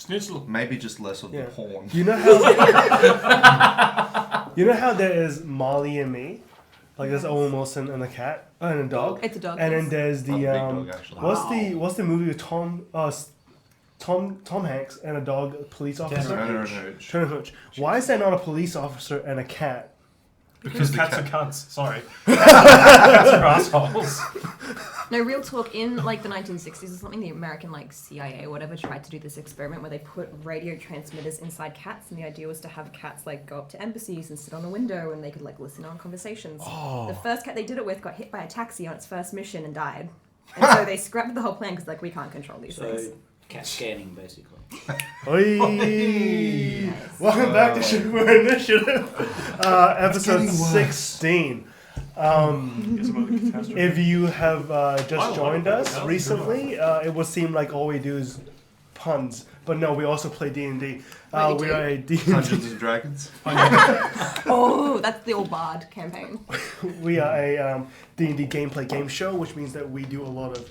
Schnitzel. Maybe just less of the porn. You know how there is Molly and Me? Like there's Owen Wilson and a cat and a dog. It's a dog. And then there's the dog, actually. what's the movie with Tom Hanks and a dog police officer? Turner and Hooch. Turner and Hooch. Why is there not a police officer and a cat? Because cats are cunts. Sorry. Cats are assholes. No, real talk, in like the 1960s or something, the American like CIA or whatever tried to do this experiment where they put radio transmitters inside cats, and the idea was to have cats like go up to embassies and sit on a window and they could like listen on conversations. The first cat they did it with got hit by a taxi on its first mission and died. And so they scrapped the whole plan because like we can't control these things. Cat scanning, basically. Oi! Welcome back to Sugar Initiative, episode 16. If you have just joined us recently, it would seem like all we do is puns, but no, we also play D&D. We are a D&D. Dungeons and Dragons. Oh, that's the old Bard campaign. We are a D&D gameplay game show, which means that we do a lot of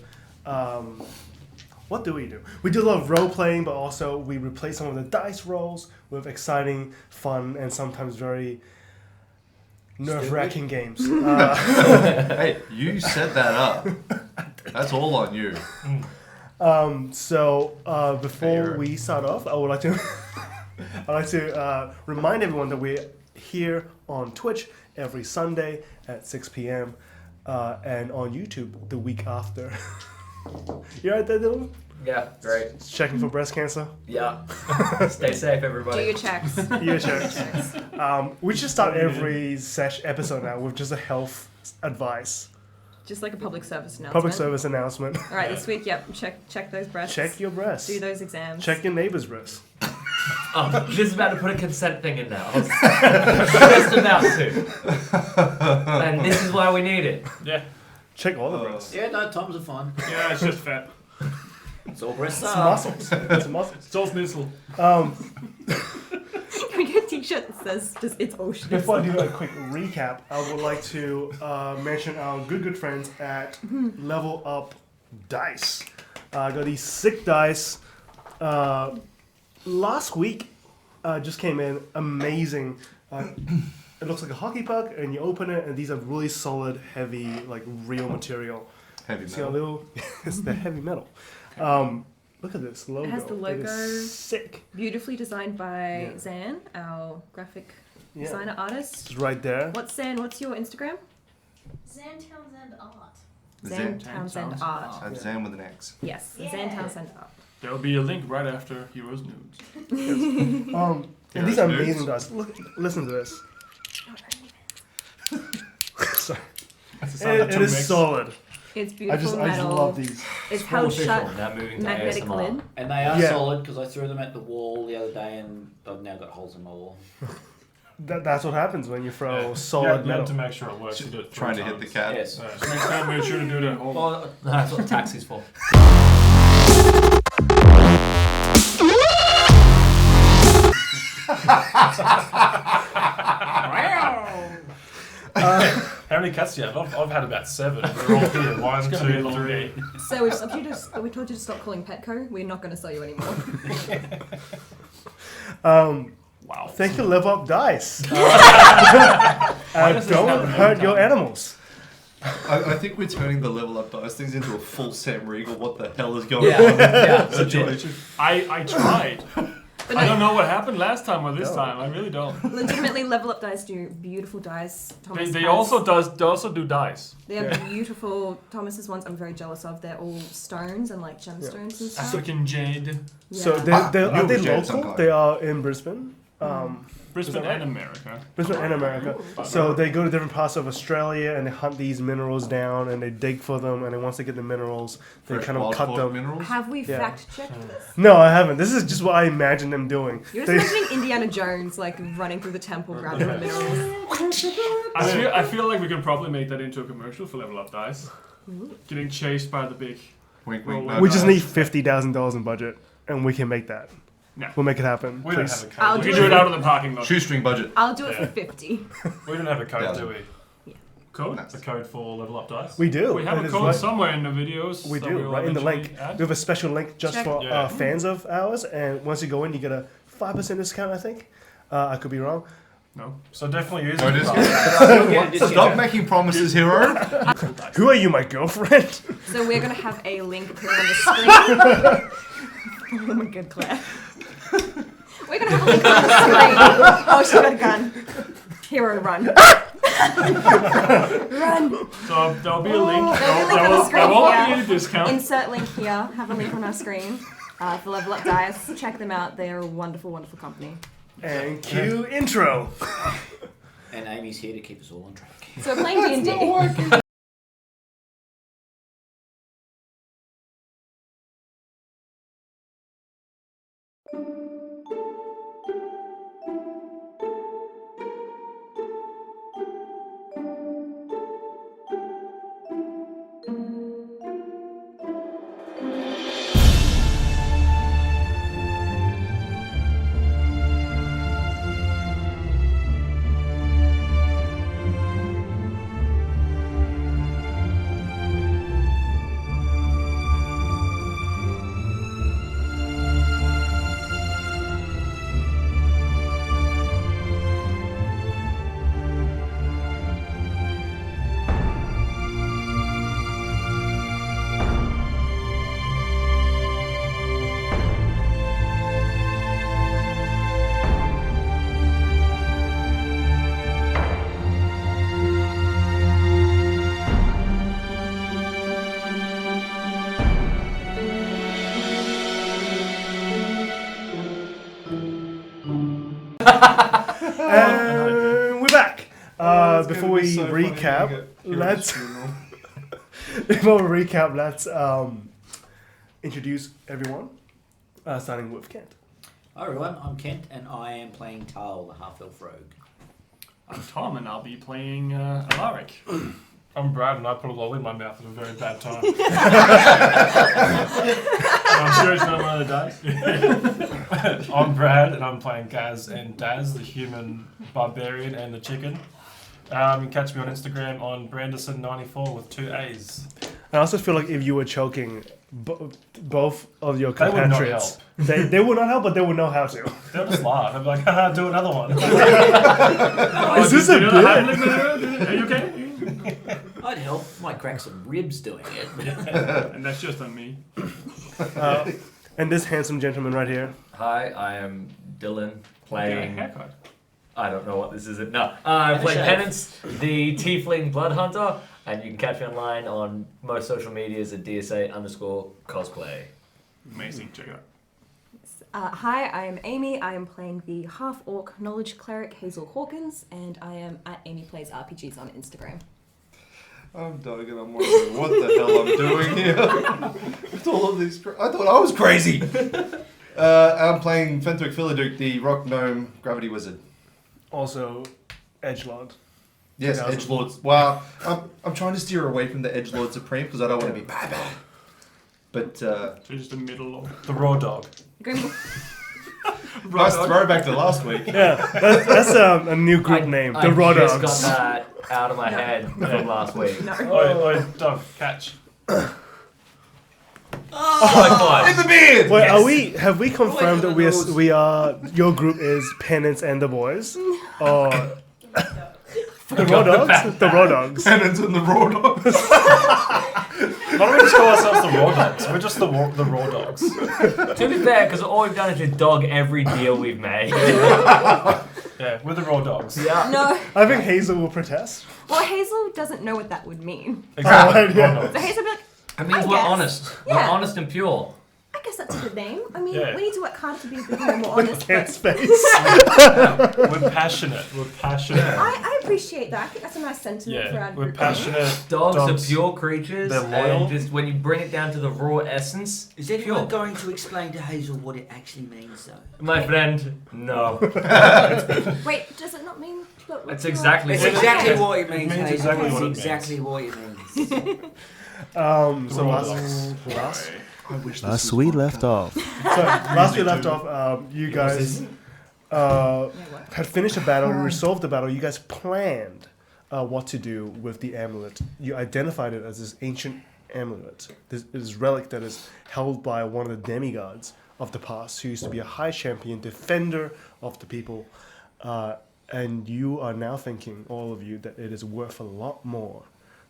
what do? We do a lot of role playing, but also we replace some of the dice rolls with exciting, fun, and sometimes very nerve-wracking games. Hey, you set that up. That's all on you. So before we start off, I would like to remind everyone that we're here on Twitch every Sunday at 6 p.m. And on YouTube the week after. You alright there, Dylan? Yeah, great. Checking for breast cancer? Yeah. Stay safe, everybody. Do your checks. We should start every episode now with just a health advice. Just like a public service announcement. Public service announcement. All right, this week, check those breasts. Check your breasts. Do those exams. Check your neighbor's breasts. This is about to put a consent thing in now. I was just about to. And this is why we need it. Yeah. Check all the breasts. Yeah, no, Toms are fine. Yeah, it's just fat. It's all breasts It's are. muscles. It's muscles. It's all schnitzel. Can we get a t-shirt that says just it's all shit? Before I do a quick recap, I would like to mention our good friends at Level Up Dice. I got these sick dice. Last week, just came in amazing. It looks like a hockey puck, and you open it, and these are really solid, heavy, like real material. Heavy See a metal. little? It's the heavy metal. Look at this logo. It has the logo. It is sick. Beautifully designed by Zan, our graphic designer artist. It's right there. What's your Instagram? Zan Townsend Art. Zan Townsend Art. That's Zan with an X. Yes, Yeah. Zan Townsend Art. There will be a link right after Heroes Nudes. And these are amazing dice. Listen to this. Sorry. That's the sound that It Chou is makes. solid. It's I beautiful just metal. love these. It's held shut. Now moving to Magnetic ASMR. lid. And they are Yeah. solid because I threw them at the wall the other day and I've now got holes in my wall. That's what happens when you throw Yeah, solid you metal. have to make sure it works. You do it Trying 3 to hit the times. cat. Yes. So next time, make sure to do the whole. Well, that's what taxi's for. How many cats do you have? I've had about 7. They're all here. 1, 2, 3. So we've we told you to stop calling Petco. We're not going to sell you anymore. Wow. Thank you, Level Up Dice. does this Don't have hurt your animals. I think we're turning the level up dice things into a full Sam Riegel. What the hell is going Yeah, on? yeah. Situation. I tried. But I don't know what happened last time or this time. I really don't. legitimately, Level Up Dice do beautiful dice. Thomas They has- also do dice. They have beautiful. Thomas's ones I'm very jealous of. They're all stones and like gemstones and stuff. African jade. So Yeah. are they You'll share some local? kind. They are in Brisbane. Brisbane right? and America. Brisbane and America. So they go to different parts of Australia and they hunt these minerals down and they dig for them, and then once they get the minerals, they Fresh kind of wild cut caught them. minerals. Have we Yeah. fact checked this? No, I haven't. This is just what I imagine them doing. You're They- just imagining Indiana Jones like running through the temple grabbing the minerals. I feel like we can probably make that into a commercial for Level Up Dice. Getting chased by the big. Wink, Well, wink. No, we just no. need $50,000 in budget, and we can make that. No. We'll make it happen. We don't Please. have a I'll code. We do can do it. it out of the parking lot. Shoestring budget. I'll do it Yeah. for 50. We don't have a code, do Yeah. we? code? Nice. The code for Level Up Dice. We do. We have It a is code right- somewhere in the videos. We that do, will right in the link. eventually add. We have a special link just Check. for Yeah. fans of ours, and once you go in, you get a 5% discount, I think. I could be wrong. No. So definitely use No it. discount. Stop making promises, hero. Who are you, my girlfriend? So we're gonna have a link appear on the screen. Oh my god, Claire. We're gonna have a link on the screen. Oh, she got a gun. Hero, run. Run. So there'll be a link. There'll be a link on the screen There won't here. be a discount. Insert link here. Have a link on our screen for Level Up Dice. Check them out. They are a wonderful, wonderful company. And cue intro. And Amy's here to keep us all on track. So we're playing D&D. And we're back. Before we recap, let's introduce everyone. Starting with Kent. Hi everyone, I'm Kent and I am playing Tal, the half-elf rogue. I'm Tom and I'll be playing Alaric. I'm Brad and I put a lolly in my mouth at a very bad time. I'm sure it's not one of the dice. I'm Brad and I'm playing Gaz and Daz, the human barbarian and the chicken. You can catch me on Instagram on Branderson94 with 2 A's. I also feel like if you were choking both of your They would not compatriots, they would not help, but they would know how to. They'll just laugh. I'd be like, haha, do another one. Is this a bit? Are you okay? I'd help, might crack some ribs doing it. And that's just on me. And this handsome gentleman right here. Hi, I am Dylan Yeah, playing. haircut. I don't know what this is. No, I'm And a playing shave. Penance, the Tiefling Blood Hunter, and you can catch me online on most social medias at DSA_cosplay. Amazing, check it out. Hi, I am Amy. I am playing the half-orc knowledge cleric Hazel Hawkins, and I am at Amy Plays RPGs on Instagram. I'm Doug and I'm wondering what the hell I'm doing here. With all of these, I thought I was crazy. I'm playing Fenthwick Philaduke, the rock gnome gravity wizard. Also, Edgelord. Yes, Yeah, edgelords. Well, I'm trying to steer away from the edgelord supreme because I don't want to be bad. But So just the middle of The raw dog. nice throwback to last week. Yeah, that's a new group name. The Raw I just Dogs. got that out of my head from last week. No. Oi, dog, catch. In the beard. Wait, have we confirmed that we are your group is Penance and the Boys? Or the Raw Dogs? The Raw Dogs. Penance and the raw dogs. Why don't we just call ourselves the raw dogs? We're just the raw dogs. To be fair, because all we've done is just dog every deal we've made. Yeah, we're the raw dogs. Yeah. No. I think Hazel will protest. Well, Hazel doesn't know what that would mean. Exactly. yeah. Raw dogs. So Hazel would be like, It means I we're guess. honest. Yeah. We're honest and pure. I guess that's a good name. I mean, Yeah. we need to work harder to be a bit more honest. Kent's But face. We're passionate. We're passionate. I appreciate that. I think that's a nice sentiment for our Yeah, we're group. passionate. Dogs Dogs. are pure creatures. They're loyal. And just when you bring it down to the raw essence, Is anyone pure. going to explain to Hazel what it actually means though? My friend, no. Wait, does it not mean? That's exactly It's what exactly it what it means, means Hazel. exactly It's what it means. exactly what it means. So Raw last I wish Last we left off. you guys had finished a battle, resolved the battle. You guys planned what to do with the amulet. You identified it as this ancient amulet. This relic that is held by one of the demigods of the past, who used to be a high champion, defender of the people. And you are now thinking, all of you, that it is worth a lot more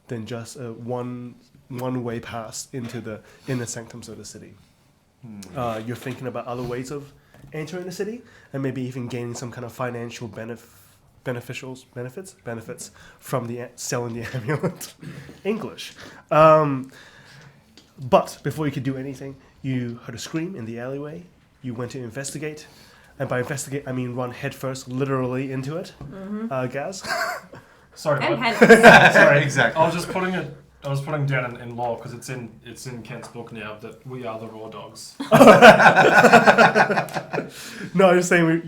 than just a one-way pass into the inner sanctums of the city. You're thinking about other ways of entering the city, and maybe even gaining some kind of financial benefits from selling the amulet. English. But before you could do anything, you heard a scream in the alleyway. You went to investigate. And by investigate, I mean run headfirst, literally into it. Gaz? Sorry, And what? Hannah. Sorry, exactly. I was putting down in law because it's in Kent's book now that we are the raw dogs. No, I'm just saying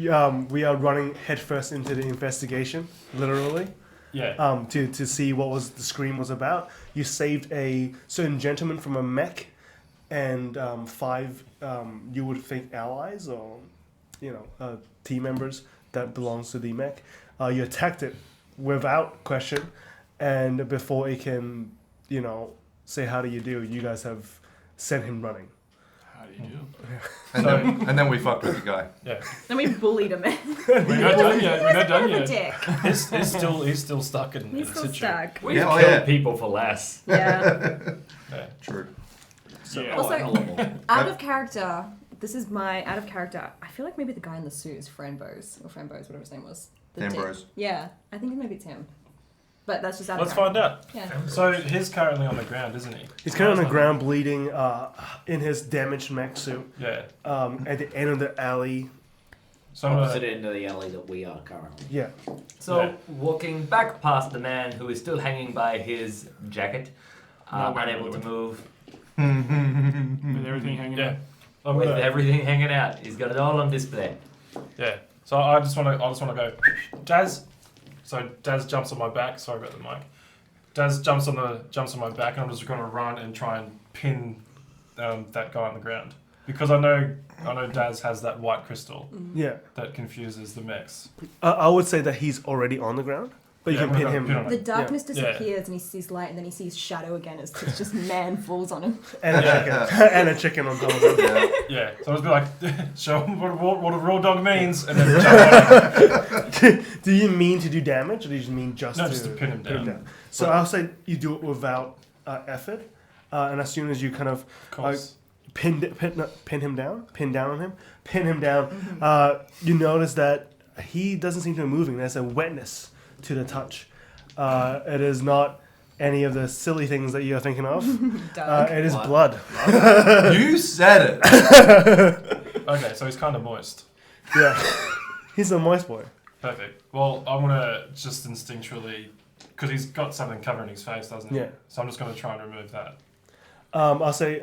we are running headfirst into the investigation, literally. Yeah. To see what the scream was about. You saved a certain gentleman from a mech, and 5 you would think allies or team members that belongs to the mech. You attacked it without question, and before it can say how do you do, you guys have sent him running. How do you do? And then we fucked with the guy. Yeah. Then we bullied him. We're not done yet. We're not done What a yet. dick. He's still stuck in He's still situ. stuck. We've Yeah, oh, killed yeah. people for less. Yeah. Yeah. True. Yeah. Also, Hell of a lot. out of character. This is my out of character. I feel like maybe the guy in the suit is Framboise, whatever his name was. The dick. Ambrose. Yeah, I think maybe it's him. But that's just out Let's of find out. Yeah. So he's currently on the ground, isn't he? He's kind of on the ground bleeding in his damaged mech suit Yeah. at the end of the alley. So I'm Opposite gonna, end of the alley that we are currently. Yeah. So, Yeah. walking back past the man who is still hanging by his jacket, No way, unable to Lord. move, With everything hanging yeah. out. I'm with gonna, everything hanging out. He's got it all on display. yeah. So I just want to go, Daz. So Daz jumps on my back. Sorry about the mic. Daz jumps on my back, and I'm just gonna run and try and pin that guy on the ground because I know Daz has that white crystal Yeah. that confuses the mechs. I would say that he's already on the ground, but Yeah, you can we're pin gonna him. pin him. The darkness Yeah. disappears and he sees light and then he sees shadow again as it's just man falls on him. And a chicken. And a chicken on top of him. Yeah. Yeah. So I'll just be like, show him what a raw dog means, and then jump on him. Do you mean to do damage, or do you just mean just No, to just to pin him down. So I'll say you do it without effort, and as soon as you kind of Of course. pin him down, you notice that he doesn't seem to be moving. There's a wetness to the touch. It is not any of the silly things that you're thinking of. Doug. It is Blood. blood. You said it. Okay, so he's kind of moist. Yeah, he's a moist boy. Perfect. Well, I'm gonna just instinctually, because he's got something covering his face, doesn't he? Yeah. So I'm just gonna try and remove that. I'll say,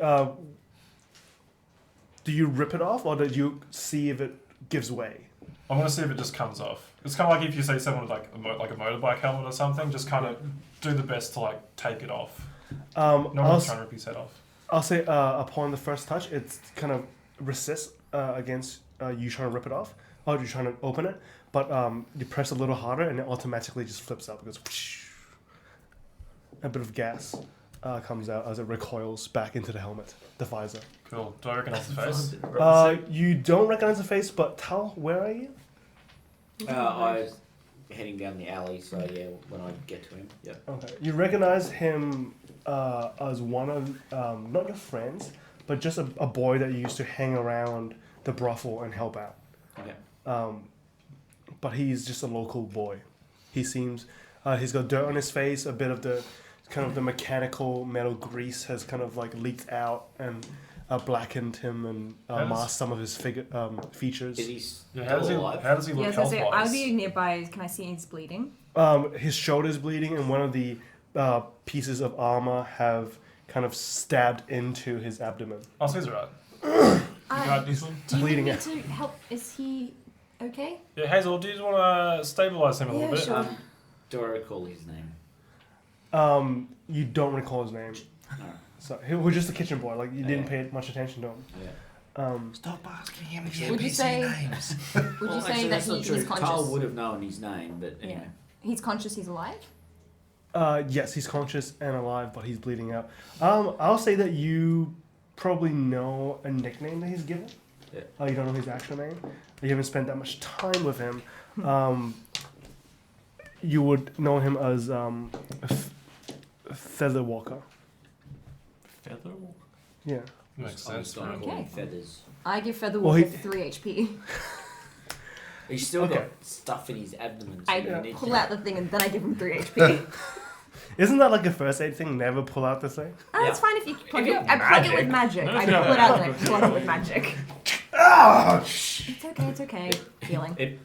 do you rip it off, or do you see if it gives way? I'm gonna see if it just comes off. It's kind of like if you see someone with like a motorbike helmet or something, just kind of do the best to like take it off. No one's trying to rip his head off. I'll say upon the first touch, it's kind of resists against you trying to rip it off, or you trying to open it. But you press a little harder, and it automatically just flips up. It goes whoosh. A bit of gas comes out as it recoils back into the helmet, the visor. Cool. Do I recognize the face? You don't recognize the face, but Tal, where are you? I was heading down the alley, so yeah, when I get to him, yeah. Okay. You recognize him as one of not your friends, but just a boy that used to hang around the brothel and help out. Okay. But he's just a local boy. He seems he's got dirt on his face. A bit of the kind of the mechanical metal grease has kind of like leaked out and blackened him and masked some of his features. Is he Yeah. still alive? How does he look Yeah, so I'll health-wise? be nearby. Can I see he's bleeding? His shoulder's bleeding, and one of the pieces of armor have kind of stabbed into his abdomen. Oh, so he's alright. You got this one? Do you Bleeding need out. to help? Is he okay? Yeah, Hazel, do you just want to stabilize him a little Yeah, bit? sure. Do I recall his name? You don't recall his name. No. So he was just a kitchen boy. Like you didn't Yeah. pay much attention to him. Yeah. Stop asking him Would you say? Would you say Actually, that that's not he's true. conscious? Carl would have known his name, but anyway. He's conscious. He's alive. Yes, he's conscious and alive, but he's bleeding out. I'll say that you probably know a nickname that he's given. Yeah. You don't know his actual name. You haven't spent that much time with him. You would know him as Feather Walker. Feather? Yeah. Makes I'm sense. just gonna call him Okay. Feathers. I give Feather Well, Walker he- 3 HP. He's still Okay. got stuff in his abdomen. So I you need pull to- out the thing and then I give him 3 HP. Isn't that like a first aid thing? Never pull out the thing? It's fine if you plug you it. have I plug it magic. with magic. No, I if pull you it have out and I magic. plug it with magic. Ouch! It's okay. It's okay. Healing. It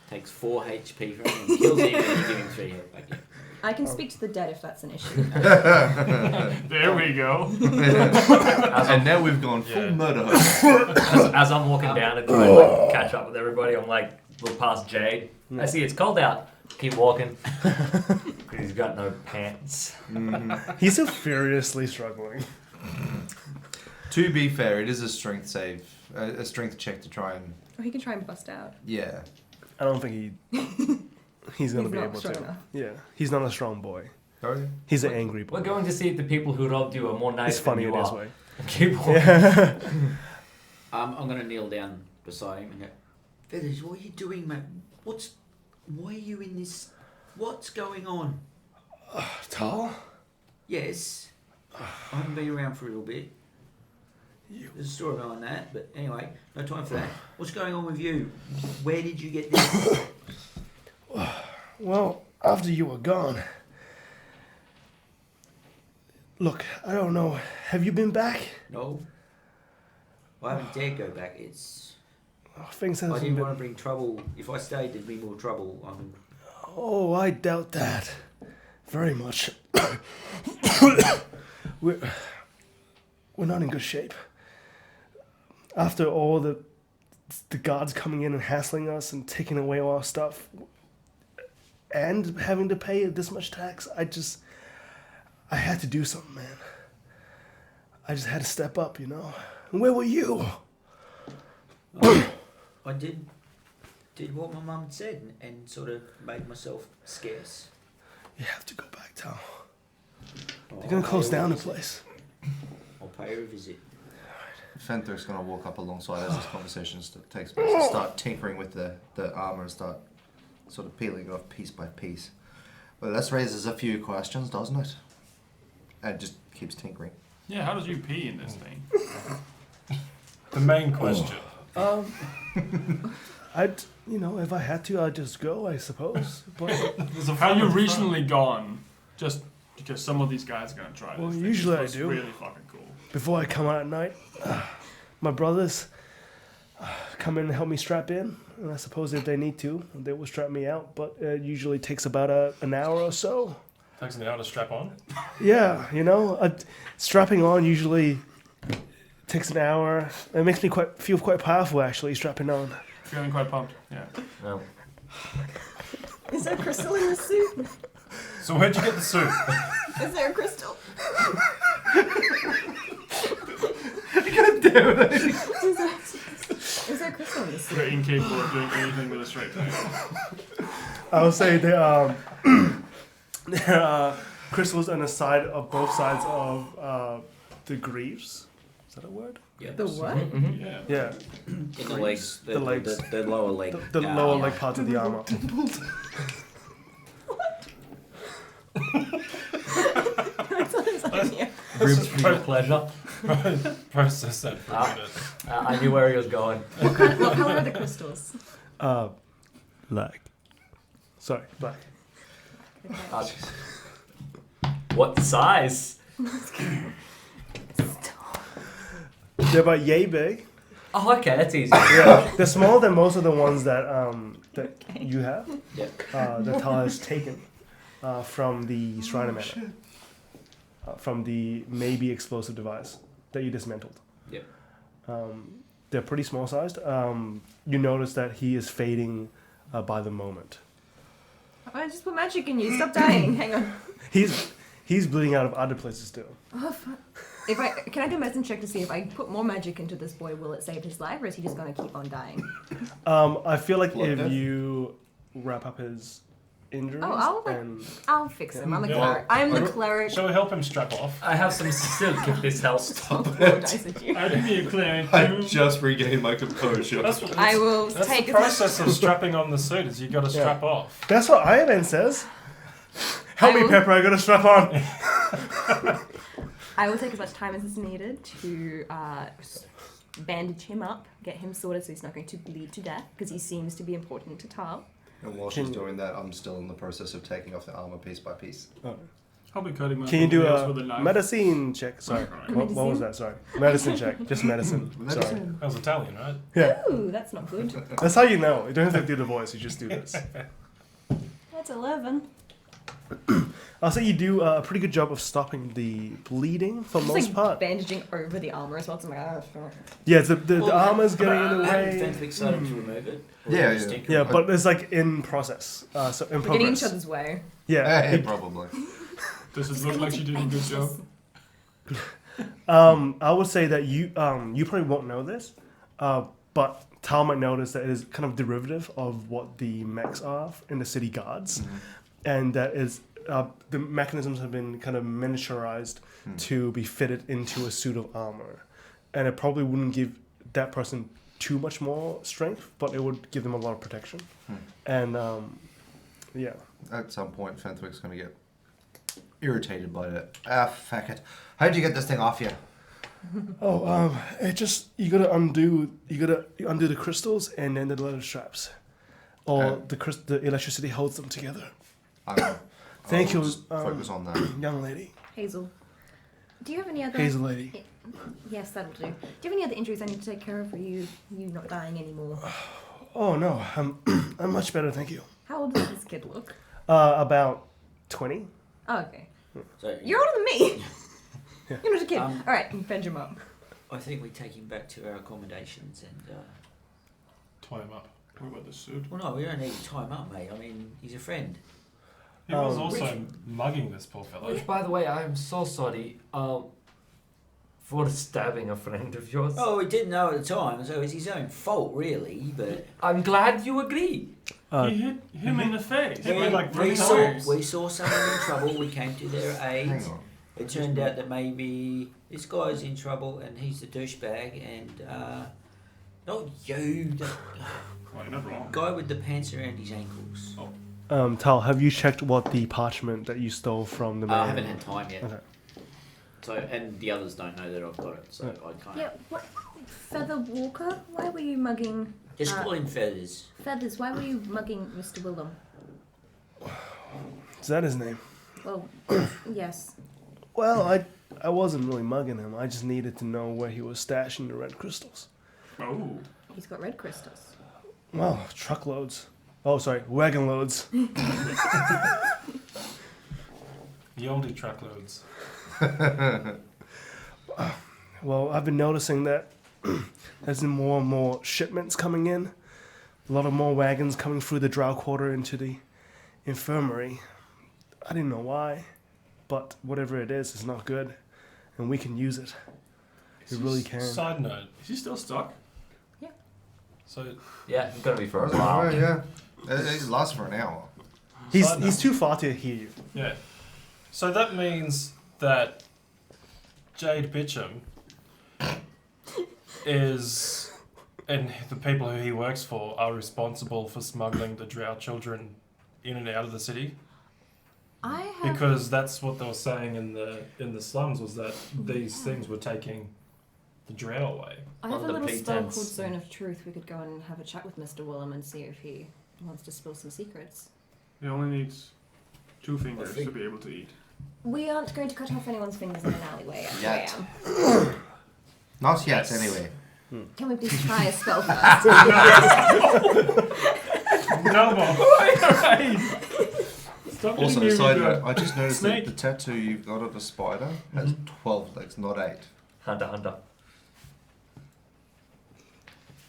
takes 4 HP from him and kills him, and you give him 3 hit back. I can speak to the dead if that's an issue. There we go. And now we've gone full Yeah. murder. As I'm walking down and trying to like, catch up with everybody, I'm like, look past Jade. I see it's cold out. Keep walking. 'Cause he's got no pants. He's so furiously struggling. To be fair, it is a strength save, a strength check to try and Or he can try and bust out. yeah. I don't think he's gonna He's be not able strong to. enough. Yeah, he's not a strong boy. Oh, yeah. He's an angry boy. We're going to see if the people who robbed you are more nice It's funny than in you his are. way. Keep walking. Yeah. I'm gonna kneel down beside him and go, Feathers, what are you doing, mate? Why are you in this? What's going on? Tall? Yes, I haven't been around for a little bit. There's a story behind that, but anyway, no time for that. What's going on with you? Where did you get this? Well, after you were gone. Look, I don't know. Have you been back? No, I haven't dared go back. It's Things I hasn't didn't been. want to bring trouble. If I stayed, there'd be more trouble. Oh, I doubt that. Very much. we're not in good shape. After all the guards coming in and hassling us and taking away all our stuff and having to pay this much tax, I had to do something, man. I just had to step up, you know. And where were you? I did what my mum had said and sort of made myself scarce. You have to go back, Tal. I'll They're gonna pay close her a down the visit. place. I'll pay her a visit. Fenthrick's gonna walk up alongside as this conversation takes place and start tinkering with the armor and start sort of peeling it off piece by piece. Well, this raises a few questions, doesn't it? And just keeps tinkering. Yeah, how does you pee in this thing? The main question. I'd, if I had to, I'd just go, I suppose. But There's a How you front- recently gone? Just because some of these guys are gonna try Well, this. thing. usually I It's do. Really fucking cool. before I come out at night, my brothers come in and help me strap in. And I suppose if they need to, they will strap me out. But it usually takes about an hour or so. Takes an hour to strap on. Yeah, strapping on usually takes an hour. It makes me feel quite powerful, actually, strapping on. Feeling quite pumped. Yeah. No. Is there a crystal in the suit? So where'd you get the suit? Is there a crystal? Is there a crystal in the suit? We're incapable of doing anything with a straight face. I would say there are crystals on the side of both sides of the greaves. Is that a word? Yeah. The what? Yeah. Yeah, In the legs. The legs. The lower leg. the lower leg parts of the armor. That's what it's like, yeah. Ribs for your pleasure. Process that for a Ah. minute. I knew where he was going. What color are the crystals? Black. Sorry, black. Uh, what size? They're about yay big. Oh, okay, that's easy. Yeah, they're smaller than most of the ones that you have. Yeah. That Tal has taken from the Shrine Manor. From the maybe explosive device that you dismantled. Yep. They're pretty small sized. You notice that he is fading by the moment. I just put magic in you. Stop dying. Hang on. He's bleeding out of other places too. Oh, fuck. Can I do a medicine check to see if I put more magic into this boy, will it save his life, or is he just going to keep on dying? I feel like Blood if death? you wrap up his injuries. I'll fix him. I'm the Yeah. cleric. I'm the cleric. Shall we help him strap off? I have some silk if this helps. Roll dice at you. I can be a cleric I too. just regained my composure. I will That's take the as much. process of strapping on the suit. Is you got to strap off. That's what Iron Man says. Help me, will- Pepper. I got to strap on. I will take as much time as is needed to bandage him up, get him sorted so he's not going to bleed to death, because he seems to be important to Tal. And while she's doing that, I'm still in the process of taking off the armor piece by piece. I'll be cutting my Can you do fingernails with a knife. medicine check? Sorry. What was that? Sorry. Medicine check. Just medicine. Sorry. That was Italian, right? Yeah. Ooh, that's not good. That's how you know. You don't have to do the voice. You just do this. That's 11. I'll say you do a pretty good job of stopping the bleeding for Just most like part. bandaging over the armor as well. So I'm like, Yeah, the armor's getting in the Haven't way. Fenwick started to remove it? Or Yeah, just yeah. tinker Yeah, with it? but it's like in process. So in we're getting in each progress. other's way. Yeah. Hey, probably. Does it look like she did a good job? I would say that you probably won't know this, but Tal might notice that it is kind of derivative of what the mechs are in the city guards, and that is the mechanisms have been kind of miniaturized to be fitted into a suit of armor, and it probably wouldn't give that person too much more strength, but it would give them a lot of protection, and yeah. At some point, Fenthwick's going to get irritated by it. Ah, fuck it. How'd you get this thing off you? Oh, it just you gotta undo the crystals and then the leather straps, or the electricity holds them together. Thank you, Focus on that. young lady, Hazel, do you have any other? Hazel lady. Yes, that'll do. Do you have any other injuries I need to take care of? Or you not dying anymore? Oh no, I'm much better, thank you. How old does this kid look? About 20. Oh, okay. So, You're older than me. Yeah. You're not a kid. Um, All right, bend him up. I think we take him back to our accommodations and... Tie him up. What about the suit? well, no, we don't need to tie him up, mate. I mean, he's a friend. He was also mugging this poor fellow. Which, by the way, I am so sorry for stabbing a friend of yours. Oh, we didn't know at the time, so it's his own fault, really, but... I'm glad you agree. He hit him in the face. Hit me like we 3 saw, times. we saw someone in trouble, we came to their aid. Hang on. It turned out that maybe this guy's in trouble and he's the douchebag and not you, the Well, you're not wrong. guy with the pants around his ankles. Tal, have you checked what the parchment that you stole from the man? I haven't had time yet. Okay. So, and the others don't know that I've got it, so I can't. Yeah. What? Feather Walker? Why were you mugging? Just call him Feathers. Feathers. Why were you mugging Mr. Willem? Is that his name? Well, yes. Well, I wasn't really mugging him. I just needed to know where he was stashing the red crystals. Oh. He's got red crystals. Well, truckloads. Oh, sorry, wagon loads. The oldie truckloads. Well, I've been noticing that there's more and more shipments coming in. A lot of more wagons coming through the Drow Quarter into the infirmary. I didn't know why, but whatever it is, it's not good, and we can use it. We really can. Side note. Is he still stuck? So, Yeah, it's gonna be for a Oh, while. yeah. It lasts for an hour. He's too far to hear you. yeah. So that means that Jade Bitcham is, and the people who he works for are responsible for smuggling the Drow children in and out of the city. I have. Because that's what they were saying in the slums, was that these things were taking the Drow away. I have a Under little spell called pretense. Zone of Truth. We could go and have a chat with Mr. Willem and see if he wants to spill some secrets. He only needs 2 fingers to be able to eat. We aren't going to cut off anyone's fingers in an alleyway. Actually, I Yet. am. Not yet, Yes. anyway. Can we please try a spell first? No more. Stop Also, hitting me side with note, the I just noticed that snake. the tattoo you've got of a spider has 12 legs, not 8. Hunter.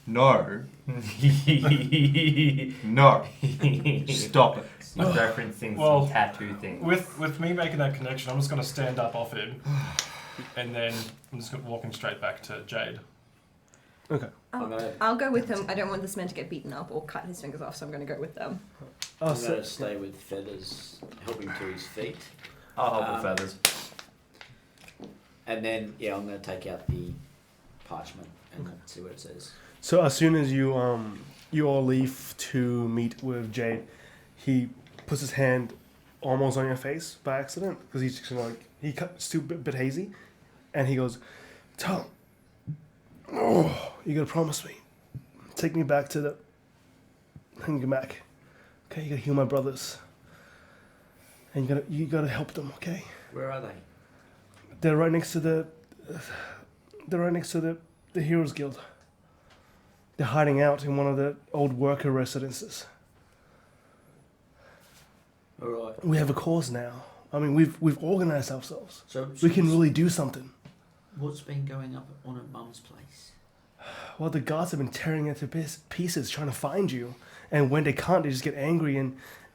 No. No. Stop it. He's referencing Well, some tattoo thing. With me making that connection, I'm just going to stand up off him, and then I'm just walking straight back to Jade. Okay. I'm gonna, I'll go with him. I don't want this man to get beaten up or cut his fingers off, so I'm going to go with them. Oh, I'm so, going to stay with Feathers, helping to his feet. I'll help with feathers. And then, yeah, I'm going to take out the parchment and see what it says. so as soon as you all leave to meet with Jade, he puts his hand almost on your face by accident because he's just like it's too bit hazy, and he goes, "Tom, oh, you gotta promise me, take me back to the, bring me back, okay? You gotta heal my brothers, and you gotta help them, okay? Where are they? They're right next to the Heroes Guild. They're hiding out in one of the old worker residences. Alright. We have a cause now. I mean, we've organized ourselves. So We can really do something. What's been going up on at Mum's place? Well, the gods have been tearing it to pieces trying to find you, and when they can't, they just get angry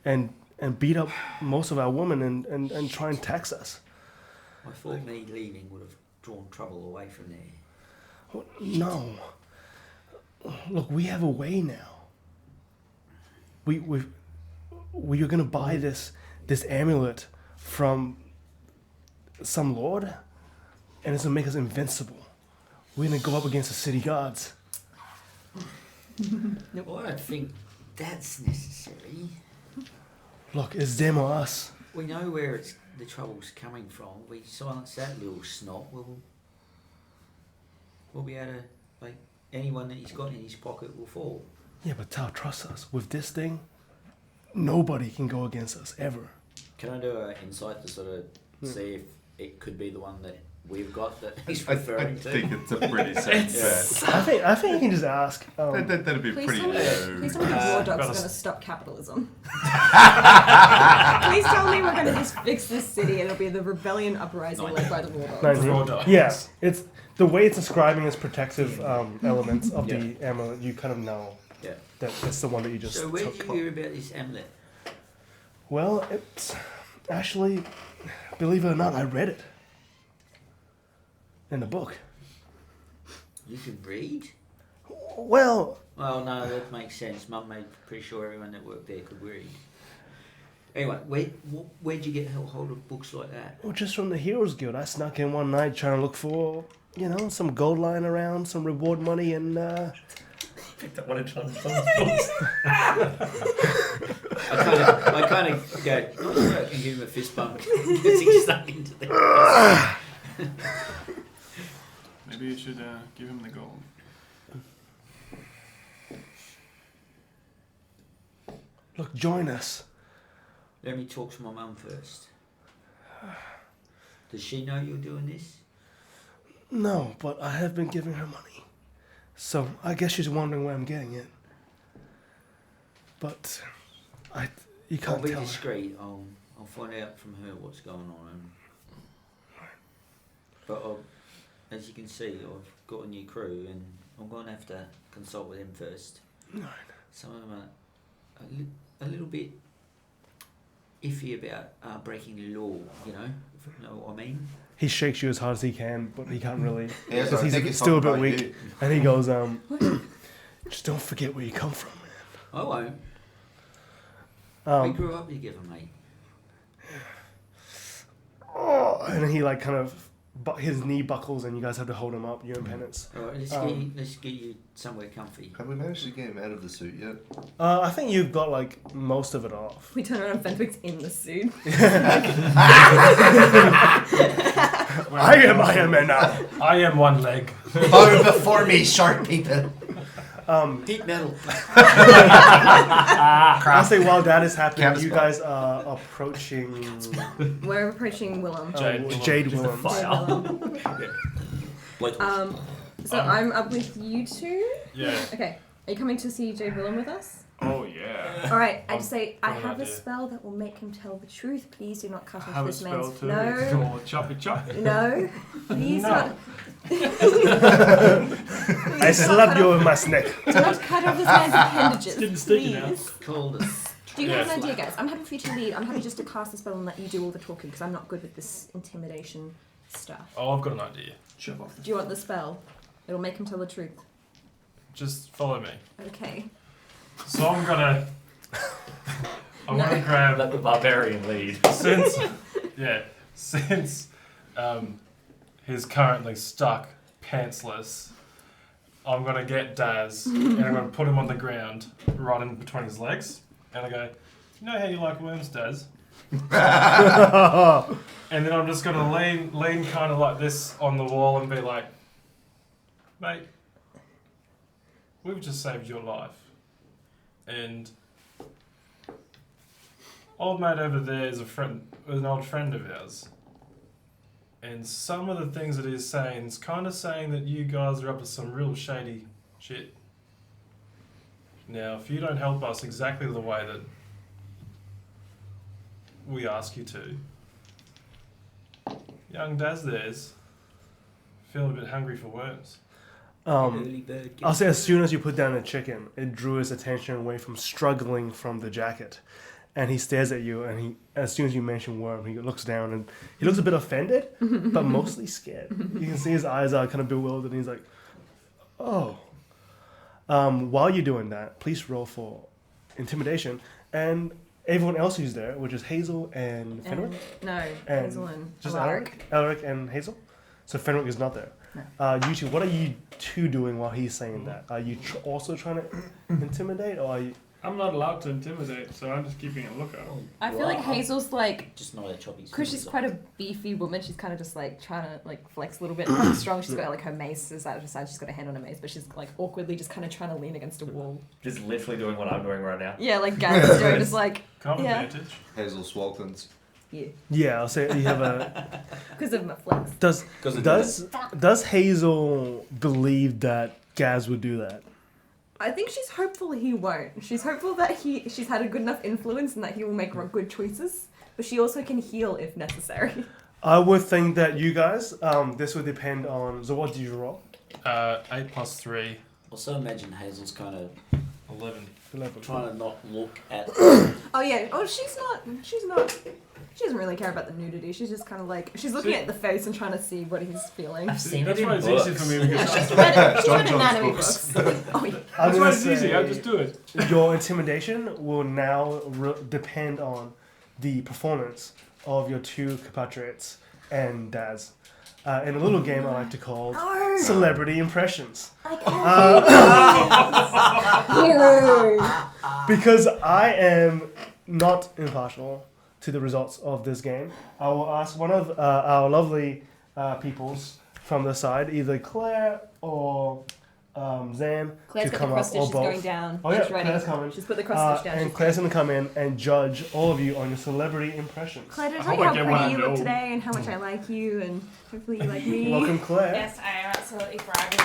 and beat up most of our women and try and tax us. I thought me leaving would have drawn trouble away from there. Well, no. Look, we have a way now. We're gonna buy this amulet from some lord, and it's gonna make us invincible. We're gonna go up against the city gods. Well, I don't think that's necessary. Look, it's them or us. We know where the trouble's coming from. We silence that little snot. We'll be able to, like, anyone that he's got in his pocket will fall. Yeah, but Tao, trust us. With this thing, nobody can go against us ever. Can I do an insight to sort of see if it could be the one that we've got that he's I referring to? think it's a pretty safe bet. I think you can just ask. That'd be Please pretty tell me, low. please tell me the war dogs are gotta going to s- stop capitalism. Please tell me we're going to just fix this city and it'll be the rebellion uprising led by the war dogs. 19. Raw dogs. Yes, it's the way it's describing its protective elements of the amulet. You kind of know Yeah. that that's the one that you just So where took. did you hear about this amulet? Well, it's actually, believe it or not, I read it in the book. You can read? Well, Well, no, that makes sense. Mum made pretty sure everyone that worked there could read. Anyway, where'd you get hold of books like that? just from the Heroes Guild. I snuck in one night trying to look for, some gold lying around, some reward money, and Picked up one of John's books. I kind of go, nice work, and give him a fist bump because he stuck into the. Maybe you should give him the gold. look, join us. Let me talk to my mum first. Does she know you're doing this? No, but I have been giving her money. So I guess she's wondering where I'm getting it. But you I'll can't be tell her. discreet. I'll find out from her what's going on. But as you can see, I've got a new crew, and I'm going to have to consult with them first. Right. Some of them are a little bit iffy about breaking the law. If you know what I mean. He shakes you as hard as he can, but he can't really. Yeah, so because I he's think it's still a bit talking weak. about you. And he goes, just don't forget where you come from, I won't. man. We grew up together, mate. And then he kind of, his knee buckles, and you guys have to hold him up. You're in penance. All right, let's get you somewhere comfy. Have we managed to get him out of the suit yet? I think you've got most of it off. We turn around and Fenwick's in the suit. I am Iron Man now. I am one leg. Bow before me, short people. Heat metal. I'll say while that is happening, Campus you spot. guys are approaching We're approaching Willem. Jade Just a Willems. fire. So I'm up with you two. Yeah. Okay. Are you coming to see Jade Willem with us? Oh yeah. All right. I just say I got an have a idea. spell that will make him tell the truth. Please do not cut off Have a this spell man's. to No. or choppy chop. No. Please do not. I slapped you with my snake. Do not cut off this man's appendages. Getting sticky now. Please. Coldest. Do you have Yeah. an idea, guys? I'm happy for you to lead. I'm happy just to cast the spell and let you do all the talking because I'm not good with this intimidation stuff. Oh, I've got an idea. Shove off. Do you want the spell? It'll make him tell the truth. Just follow me. Okay. So I'm gonna I want to grab Let the barbarian lead. since he's currently stuck pantsless. I'm gonna get Daz and I'm gonna put him on the ground right in between his legs, and I go, "You know how you like worms, Daz?" And then I'm just gonna lean kind of like this on the wall and be like, "Mate, we've just saved your life, and old mate over there is an old friend of ours. And some of the things that he's saying is kind of saying that you guys are up to some real shady shit. Now, if you don't help us exactly the way that we ask you to, young Daz there's feeling a bit hungry for worms." Early bird I'll gets say as soon as you put down the chicken, it drew his attention away from struggling from the jacket. And he stares at you, and as soon as you mention worm, he looks down, and he looks a bit offended, but mostly scared. You can see his eyes are kind of bewildered, and he's like, "Oh." While you're doing that, please roll for intimidation, and everyone else who's there, which is Hazel and Fenwick. No, And Hazel and Just Alaric. Alaric and Hazel. So Fenwick is not there. No. You two, what are you two doing while he's saying that? Are you also trying to intimidate, or are you? I'm not allowed to intimidate, so I'm just keeping a lookout. I feel like Hazel's like, Just not a choppy. because she's quite a beefy woman, she's kind of just like trying to like flex a little bit. Not strong. She's got like her mace is out of her side. She's got a hand on her mace, but she's like awkwardly just kind of trying to lean against a wall. Just literally doing what I'm doing right now. Yeah, like Gaz is doing just like Come Yeah. advantage. Hazel Swalkins. yeah, Yeah, I'll say you have a. because of my flex. Does Hazel believe that Gaz would do that? I think she's hopeful he won't. She's hopeful that she's had a good enough influence and that he will make good choices. But she also can heal if necessary. I would think that you guys, this would depend on. So what did you roll? 8 plus 3, Also imagine Hazel's kind of 11. 11. trying to not look at. Oh yeah. Oh, she's not. She doesn't really care about the nudity. She's just kind of like she's looking at the face and trying to see what he's feeling. I've seen That's it why in it's books. easy for me because She's read John's anatomy books. books. Oh yeah. I'm that's why gonna it's easy. I say just do it. your intimidation will now depend on the performance of your two compatriots and Daz. In a little game I like to call Celebrity Impressions. Because I am not impartial to the results of this game, I will ask one of our lovely peoples from the side, either Claire or Zan, Claire's to got come the cross up, or stitches both. going down. Oh yeah, She's ready. Claire's coming. She's put the cross stitch down. And She's Claire's going to come in and judge all of you on your celebrity impressions. Claire, did I I tell hope you I how get pretty one you look no. today and how much I like you and hopefully you like me. Welcome, Claire. Yes, I am absolutely thriving.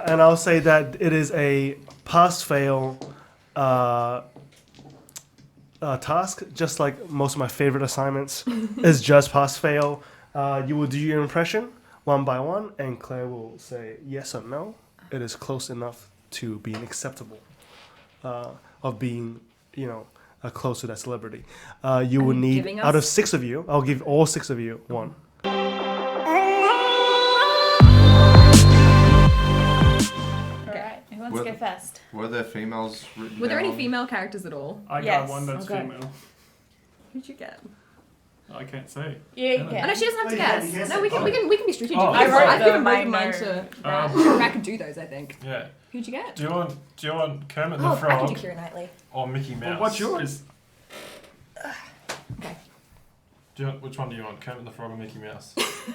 And I'll say that it is a pass-fail task, just like most of my favorite assignments is just pass-fail. You will do your impression one by one, and Claire will say yes or no. It is close enough to being acceptable, of being, close to that celebrity. You will you need, giving out of us- 6 of you, I'll give all 6 of you one. Alright, who wants Well- to go first? Were there females written Were there any down? female characters at all? I Yes. got one that's Okay. female. Who'd you get? I can't say. Yeah, Oh, Oh, yeah. no, she doesn't have to Oh, you guess. can guess No, it. we can be strategic. Oh. I wrote I've given them, both I of mine know to that. Rat could do those, I think. Yeah. Who'd you get? Do you want Kermit the Oh, I could do Frog Keira Knightley. or Mickey Mouse? Well, what's yours? Okay. Which one do you want, Kermit the Frog or Mickey Mouse? You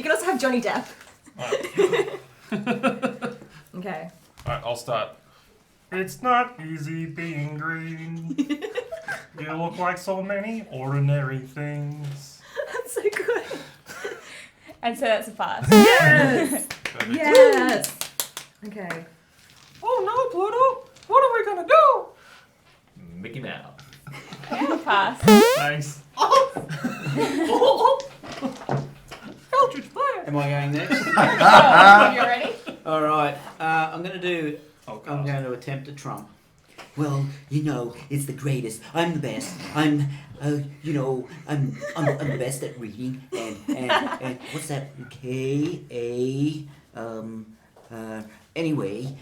can also have Johnny Depp. Alright, Okay. I'll start. It's not easy being green. You look like so many ordinary things. That's so good. And so that's a pass. Yes! Perfect. Yes! Okay. Oh no, Pluto! What are we gonna do? Mickey Mouse. Yeah, pass. Thanks. Eldritch Fire! Am I going next? You ready? All right. I'm going to do. Oh, I'm God. going to attempt a trump. Well, it's the greatest. I'm the best. I'm the best at reading and what's that? Anyway,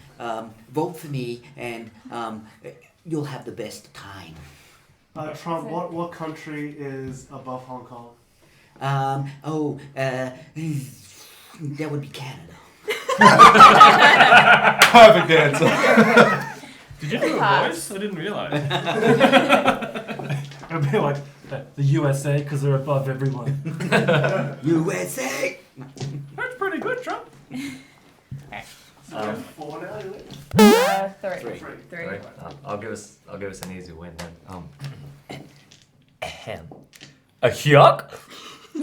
vote for me, and you'll have the best time. Trump, what country is above Hong Kong? That would be Canada. Perfect answer. Did you do a Pass. voice? I didn't realize. It'll be like the USA because they're above everyone. USA! That's pretty good, Trump. Four now, isn't it? Three. Three. I'll give us an easy win then. A yuck? Do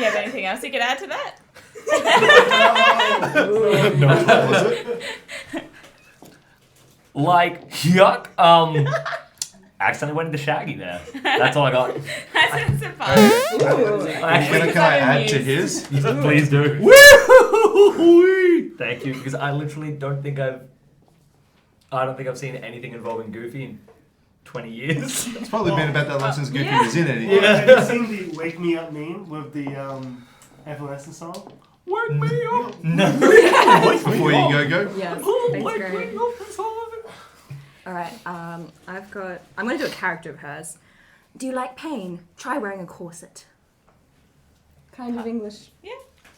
you have anything else you could add to that? Like yuck? Accidentally went into Shaggy there. That's all I got. That's a pass. Can I add to his? Please do. Thank you, because I literally don't think I've seen anything involving Goofy in 20 years. It's probably been about that long since Goofy yeah. was in anything. Have you seen the "Wake Me Up" meme with the Evanescence song? Wake me up. No. Before you go. Yes. Thanks, Gary. All right. I'm gonna do a character of hers. Do you like pain? Try wearing a corset. Kind of English.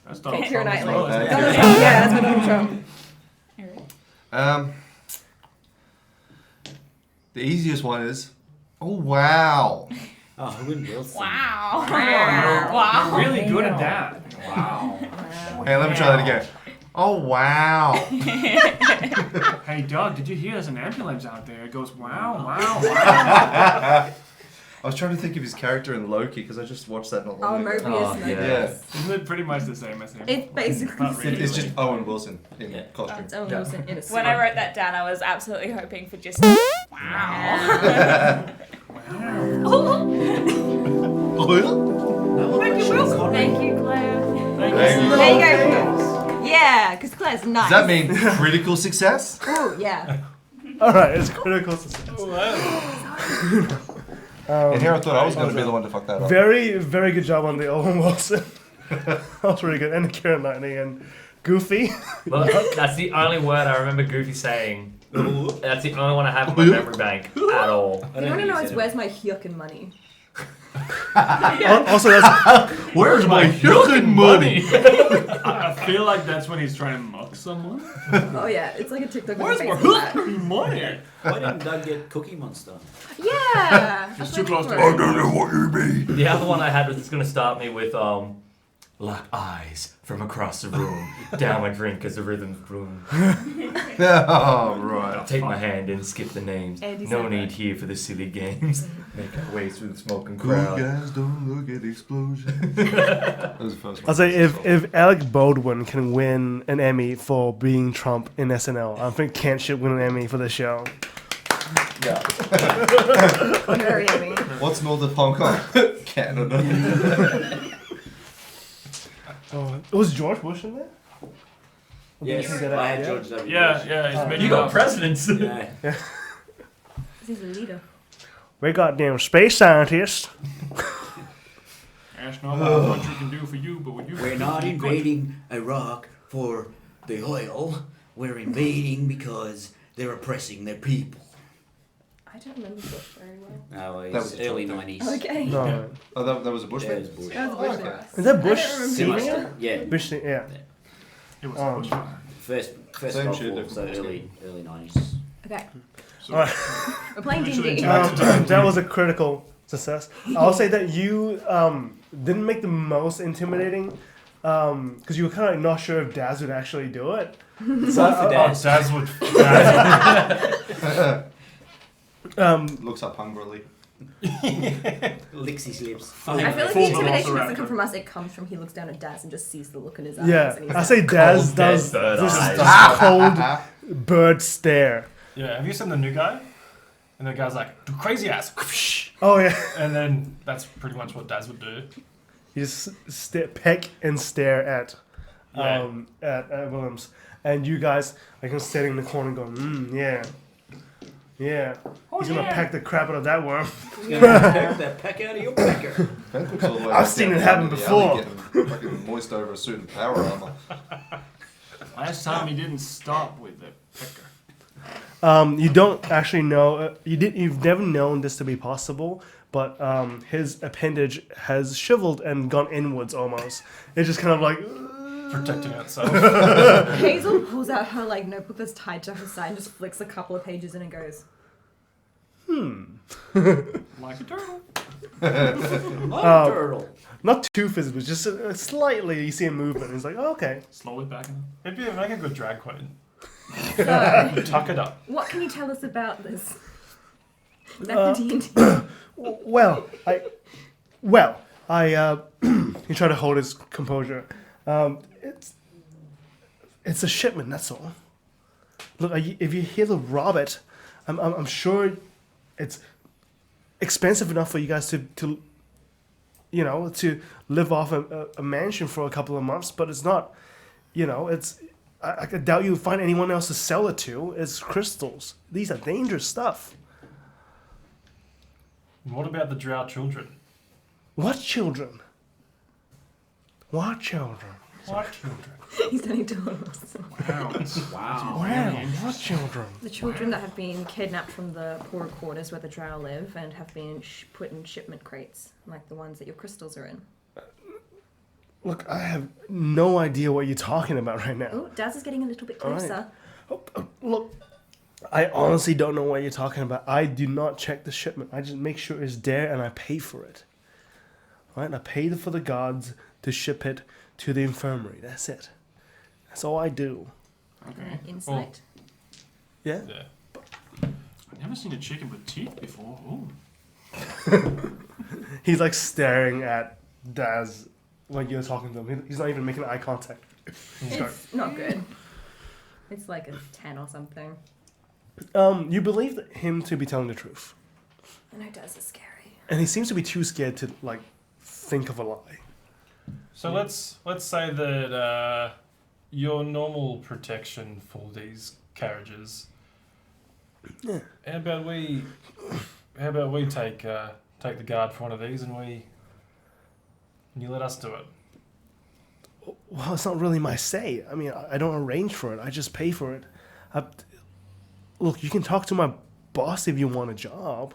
That's Okay, Donald Keira Trump as Knightley. well, isn't it? Donald Trump. Yeah, that's what Donald Trump. The easiest one is, oh wow. Oh, Owen Wilson. Wow. You're really good at that. Wow. Hey, let me try that again. Oh wow. Hey, Doug, did you hear there's an ambulance out there? It goes, wow, wow, wow. I was trying to think of his character in Loki because I just watched that not Oh, long ago. Mobius. yeah. Mobius. Isn't it pretty much the same as him? It's basically Not really. It's just Owen Wilson in Yeah. costume. It's Owen Wilson in a suit. When I wrote that down, I was absolutely hoping for just wow. Thank you, Claire. Thank Thank you. There you go. Yeah, because Claire's nice. Does that mean critical success? Oh, yeah. All right, it's critical success. And here I thought I was going to be the one to fuck that up. Very, very good job on the Owen Wilson. That was really good. And the Keira Knightley and Goofy. Well, that's the only word I remember Goofy saying. That's the only one I have in my memory bank at all. You want to know is where's my yuckin' money? Also, that's Where's my fucking money? I feel like that's when he's trying to mock someone. Oh yeah, it's like a TikTok. Where's with my a face like that. money? Why didn't Doug get Cookie Monster? Yeah. It's that's too my close to favorite. don't know what you mean. The other one I had was just going to start me with like eyes from across the room. Down my drink as the rhythm's bloom. Oh, right. Take my hand and skip the names. Andy No said need that. here for the silly games. Make our way through the smoking Cool crowd. guys don't look at explosions. That was the first one. I'll say if Alec Baldwin can win an Emmy for being Trump in SNL, I think Kent should win an Emmy for the show. Yeah. Very yummy. What's north of Hong Kong? Canada. Oh, was George Bush in there? Yes, Think that I had out, George W. Yeah, Bush. yeah, he's making You got up. presidents. Yeah. He's a leader. We got damn space scientists. Ask not what a country can do for you, but what you We're can do not for your country. invading Iraq for the oil. We're invading because they're oppressing their people. I don't remember Bush very well. No, That it's was a early joke. 90s. Okay. No. Oh, that was a Bush Yeah, man? it was Bush. That was Bush. okay. Is that Bush I don't remember senior? Sinister. Yeah. Bush, yeah. It was Um, a bushfire. First Same Gulf shit, War, different so Bush. early 90s. Okay. So, Alright. We're playing Literally D&D. That was a critical success. I'll say that you didn't make the most intimidating because you were kind of not sure if Daz would actually do it. So, Not for Daz. Daz would. Looks up hungrily. Licks his lips. I feel like Full the intimidation velociraptor. doesn't come from us, it comes from he looks down at Daz and just sees the look in his eyes. yeah, And he's I like, say Daz Cold, does dead bird this eyes. cold bird stare. Yeah, have you seen the new guy? And the guy's like, "Do crazy ass," Oh yeah, and then that's pretty much what Daz would do. you just peck and stare at Yeah. at Williams, and you guys like him standing in the corner going, yeah. He's gonna peck the crap out of that worm. He's going to peck that peck out of your pecker. That looks all the way I've back seen down it the happen end of the before. alley getting Fucking moist over a suit of power armor. Last time he didn't stop with the pecker. You don't actually know. You've never known this to be possible, but his appendage has shriveled and gone inwards almost. It's just kind of like Protecting itself. Hazel pulls out her like notebook that's tied to her side and just flicks a couple of pages in and goes, Like a turtle. Turtle. not too physical, just slightly. You see a movement. It's like, oh, okay. Slowly backing. It'd be make a good drag queen. so, Tuck it up. what can you tell us about this? About the D&D? Well, he tried to hold his composure. It's a shipment. That's all. Look, if you're here to rob it, I'm sure it's expensive enough for you guys to live off a mansion for a couple of months, but it's not. I doubt you'll find anyone else to sell it to. It's crystals. These are dangerous stuff. What about the drow children? What children? What children? What children? He's turning to us. Wow. Wow. Wow, what children? The children that have been kidnapped from the poorer quarters where the drow live and have been put in shipment crates, like the ones that your crystals are in. Look, I have no idea what you're talking about right now. Oh, Daz is getting a little bit All right. closer. Look, I honestly don't know what you're talking about. I do not check the shipment. I just make sure it's there and I pay for it. Right? And I pay for the guards to ship it to the infirmary. That's it. That's all I do. Okay. Insight. Yeah? Yeah. I've never seen a chicken with teeth before. Ooh. He's like staring at Daz when you're talking to him. He's not even making eye contact. It's not good. It's like a 10 or something. You believe him to be telling the truth. I know Daz is scary. And he seems to be too scared to, like, think of a lie. So let's say that your normal protection for these carriages. Yeah. How about we take the guard for one of these and you let us do it. Well, it's not really my say. I mean, I don't arrange for it. I just pay for it. Look, you can talk to my boss if you want a job.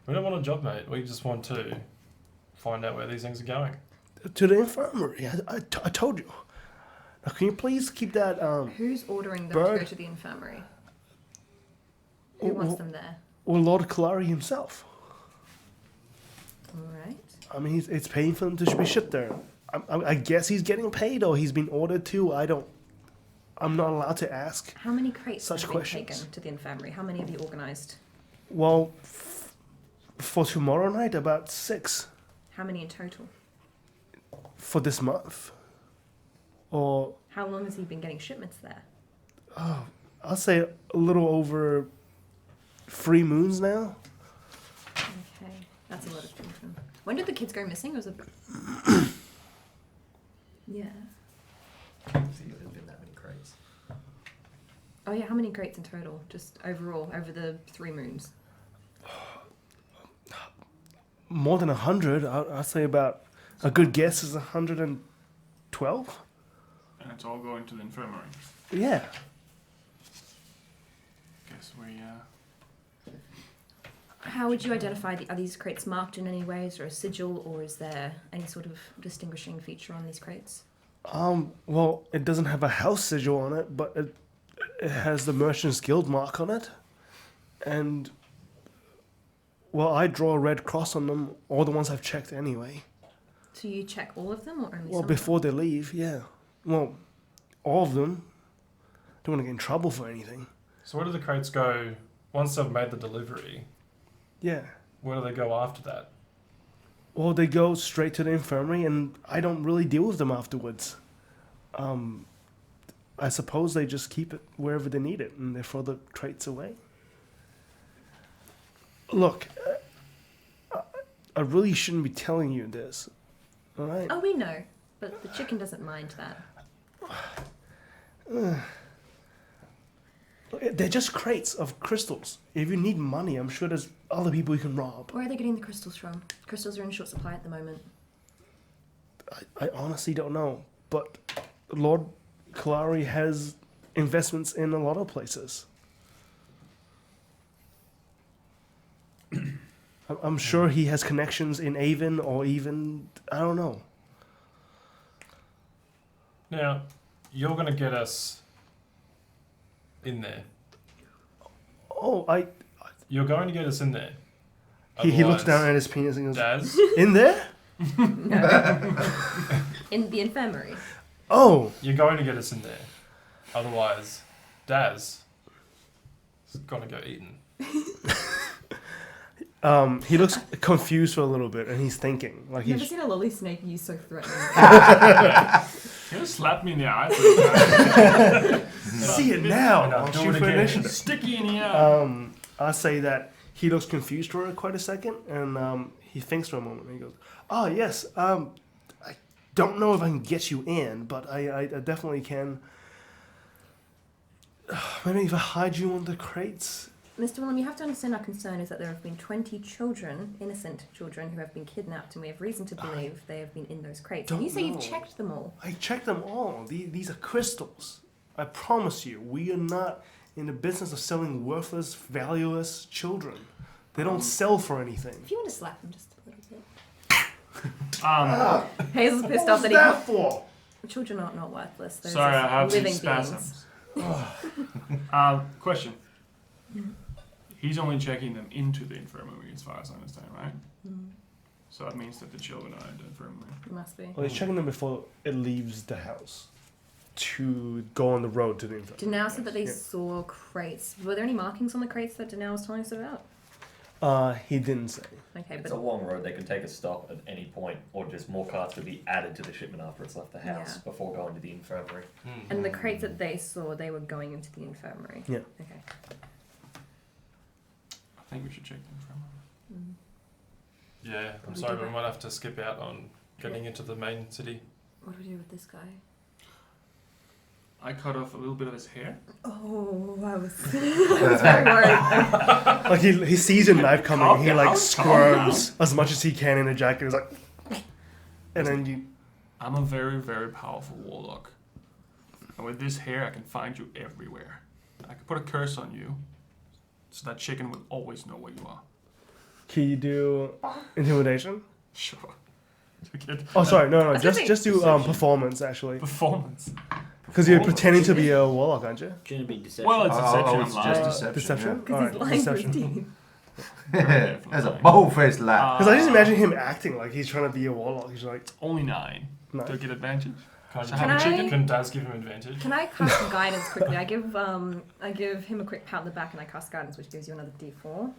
We don't want a job, mate. We just want to find out where these things are going. To the infirmary. I told you. Now, can you please keep that, Who's ordering them to Bird. go to the infirmary? Who wants them there? or Lord Kalari himself? Alright. I mean, it's paying for them to be shipped there. I guess he's getting paid or he's been ordered to. I'm not allowed to ask. How many crates Such have been questions. taken to the infirmary? How many have you organised? Well, for tomorrow night, about 6. How many in total? For this month. Or, How long has he been getting shipments there? I'll say a little over 3 moons now. Okay, that's a lot of children. When did the kids go missing? Was it? Yeah. There's been that many crates. Oh yeah, how many crates in total? Just overall, over the 3 moons. More than 100. I'll say about, a good guess is 112. And it's all going to the infirmary. Yeah. Guess we, How would you identify are these crates marked in any way? Is there a sigil, or is there any sort of distinguishing feature on these crates? Well, it doesn't have a house sigil on it, but it has the Merchant's Guild mark on it. And, well, I draw a red cross on them, all the ones I've checked anyway. So you check all of them, or only Well, some? before they leave, yeah. Well, all of them. Don't want to get in trouble for anything. So where do the crates go once they've made the delivery? Yeah. Where do they go after that? Well, they go straight to the infirmary, and I don't really deal with them afterwards. I suppose they just keep it wherever they need it, and they throw the crates away. Look, I really shouldn't be telling you this, all right? Oh, we know, but the chicken doesn't mind that. They're just crates of crystals. If you need money, I'm sure there's other people you can rob. Where are they getting the crystals from? Crystals are in short supply at the moment. I honestly don't know. But Lord Kalari has investments in a lot of places. I'm sure he has connections in Avon or even, I don't know. Now, you're going to get us in there. Oh, You're going to get us in there. he looks Otherwise, down at his penis and goes, Daz, in there? In the infirmary. Oh, you're going to get us in there. Otherwise, Daz is going to go eating. he looks confused for a little bit and he's thinking. Like I've never he's seen a lolly snake you so threatening. You just slapped me in the eye. see it now. And I'll I'll do shoot it for again. initiative. Sticky in the eye. I say that he looks confused for quite a second, and he thinks for a moment, and he goes, "Oh yes, I don't know if I can get you in, but I definitely can. Maybe if I hide you under crates." Mr. Willem, you have to understand our concern is that there have been 20 children, innocent children, who have been kidnapped, and we have reason to believe they have been in those crates. And you say you've checked them all. I checked them all. These are crystals. I promise you, we are not in the business of selling worthless, valueless children. They don't sell for anything. If you want to slap him just a little bit. Um, Hazel's pissed What off was that that for? children are not worthless. They're sorry, I just have some living spasms. Question. He's only checking them into the infirmary, as far as I understand, right? So that means that the children are in the infirmary. beings. It must be. Well, he's checking them before it leaves the house to go on the road to the infirmary. Danao said that they Yeah. saw crates. Were there any markings on the crates that Danao was telling us about? He didn't say. Okay, It's but a long road. They can take a stop at any point, or just more carts could be added to the shipment after it's left the house Yeah. before going to the infirmary. and the crates that they saw, they were going into the infirmary. Yeah. Okay. I think we should check the infirmary. Yeah, I'm We sorry, do but we that. might have to skip out on getting into the main city. What do we do with this guy? I cut off a little bit of his hair. Oh, I was very worried. Like he sees a knife coming, Calm he down, like calm squirms as much as he can in the jacket. He's like, and then you. I'm a very, very powerful warlock. And with this hair, I can find you everywhere. I can put a curse on you, so that chicken will always know where you are. Can you do intimidation? Sure. To get Oh, sorry, no, I was gonna just say do deception. performance actually, performance. because you're pretending to be a warlock, aren't you? Shouldn't it be deception? Well, it's deception. it's I'm just lying. deception. Deception. Because Alright, he's lying for his deception. team. Yeah. That's a bold-faced laugh. Because I just imagine him acting like he's trying to be a warlock. He's like, Only 9. no. Do I get advantage? Can, So I, have a chicken? can Daz give him advantage? Can I cast guidance quickly? I give him a quick pat on the back and I cast guidance, which gives you another D4.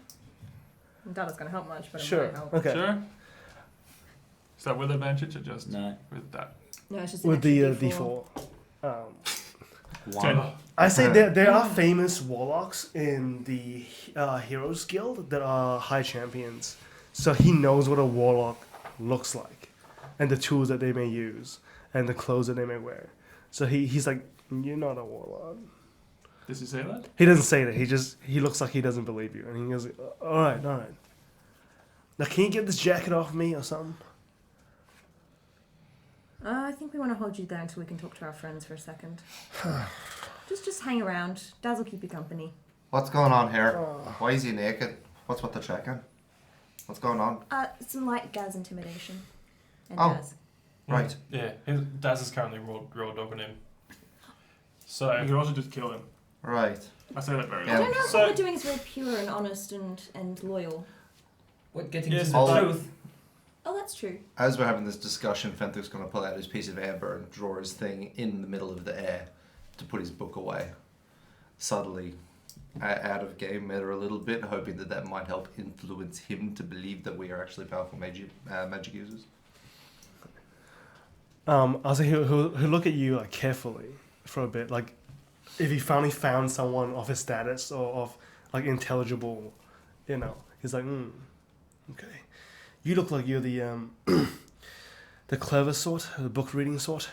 That is going to help much, but it Sure. might help. Okay. Sure. Is that with advantage or just No. with that? No, it's just an With the extra D4. Ten. I say there are famous warlocks in the Heroes Guild that are high champions. So he knows what a warlock looks like, and the tools that they may use, and the clothes that they may wear. So he's like, you're not a warlock. Does he say that? He doesn't say that. He looks like he doesn't believe you, and he goes, all right. Now can you get this jacket off me or something? I think we want to hold you there until we can talk to our friends for a second. just hang around. Daz will keep you company. What's going on here? Why is he naked? What's with the checking? What's going on? Some light Gaz intimidation. And Oh. Daz. Right. Yeah, Daz is currently raw dogging him. You So, could also just kill him. Right. I say that very Yeah. I loud. don't know if So- what we're doing is very pure and honest and loyal. What getting Yes, to the all- truth? Oh, that's true. As we're having this discussion, Fenthic's going to pull out his piece of amber and draw his thing in the middle of the air to put his book away. Subtly out of game meta a little bit, hoping that might help influence him to believe that we are actually powerful magic users. I'll say he'll look at you like carefully for a bit, like if he finally found someone of his status or of like intelligible, he's like, okay, you look like you're the the clever sort, the book reading sort.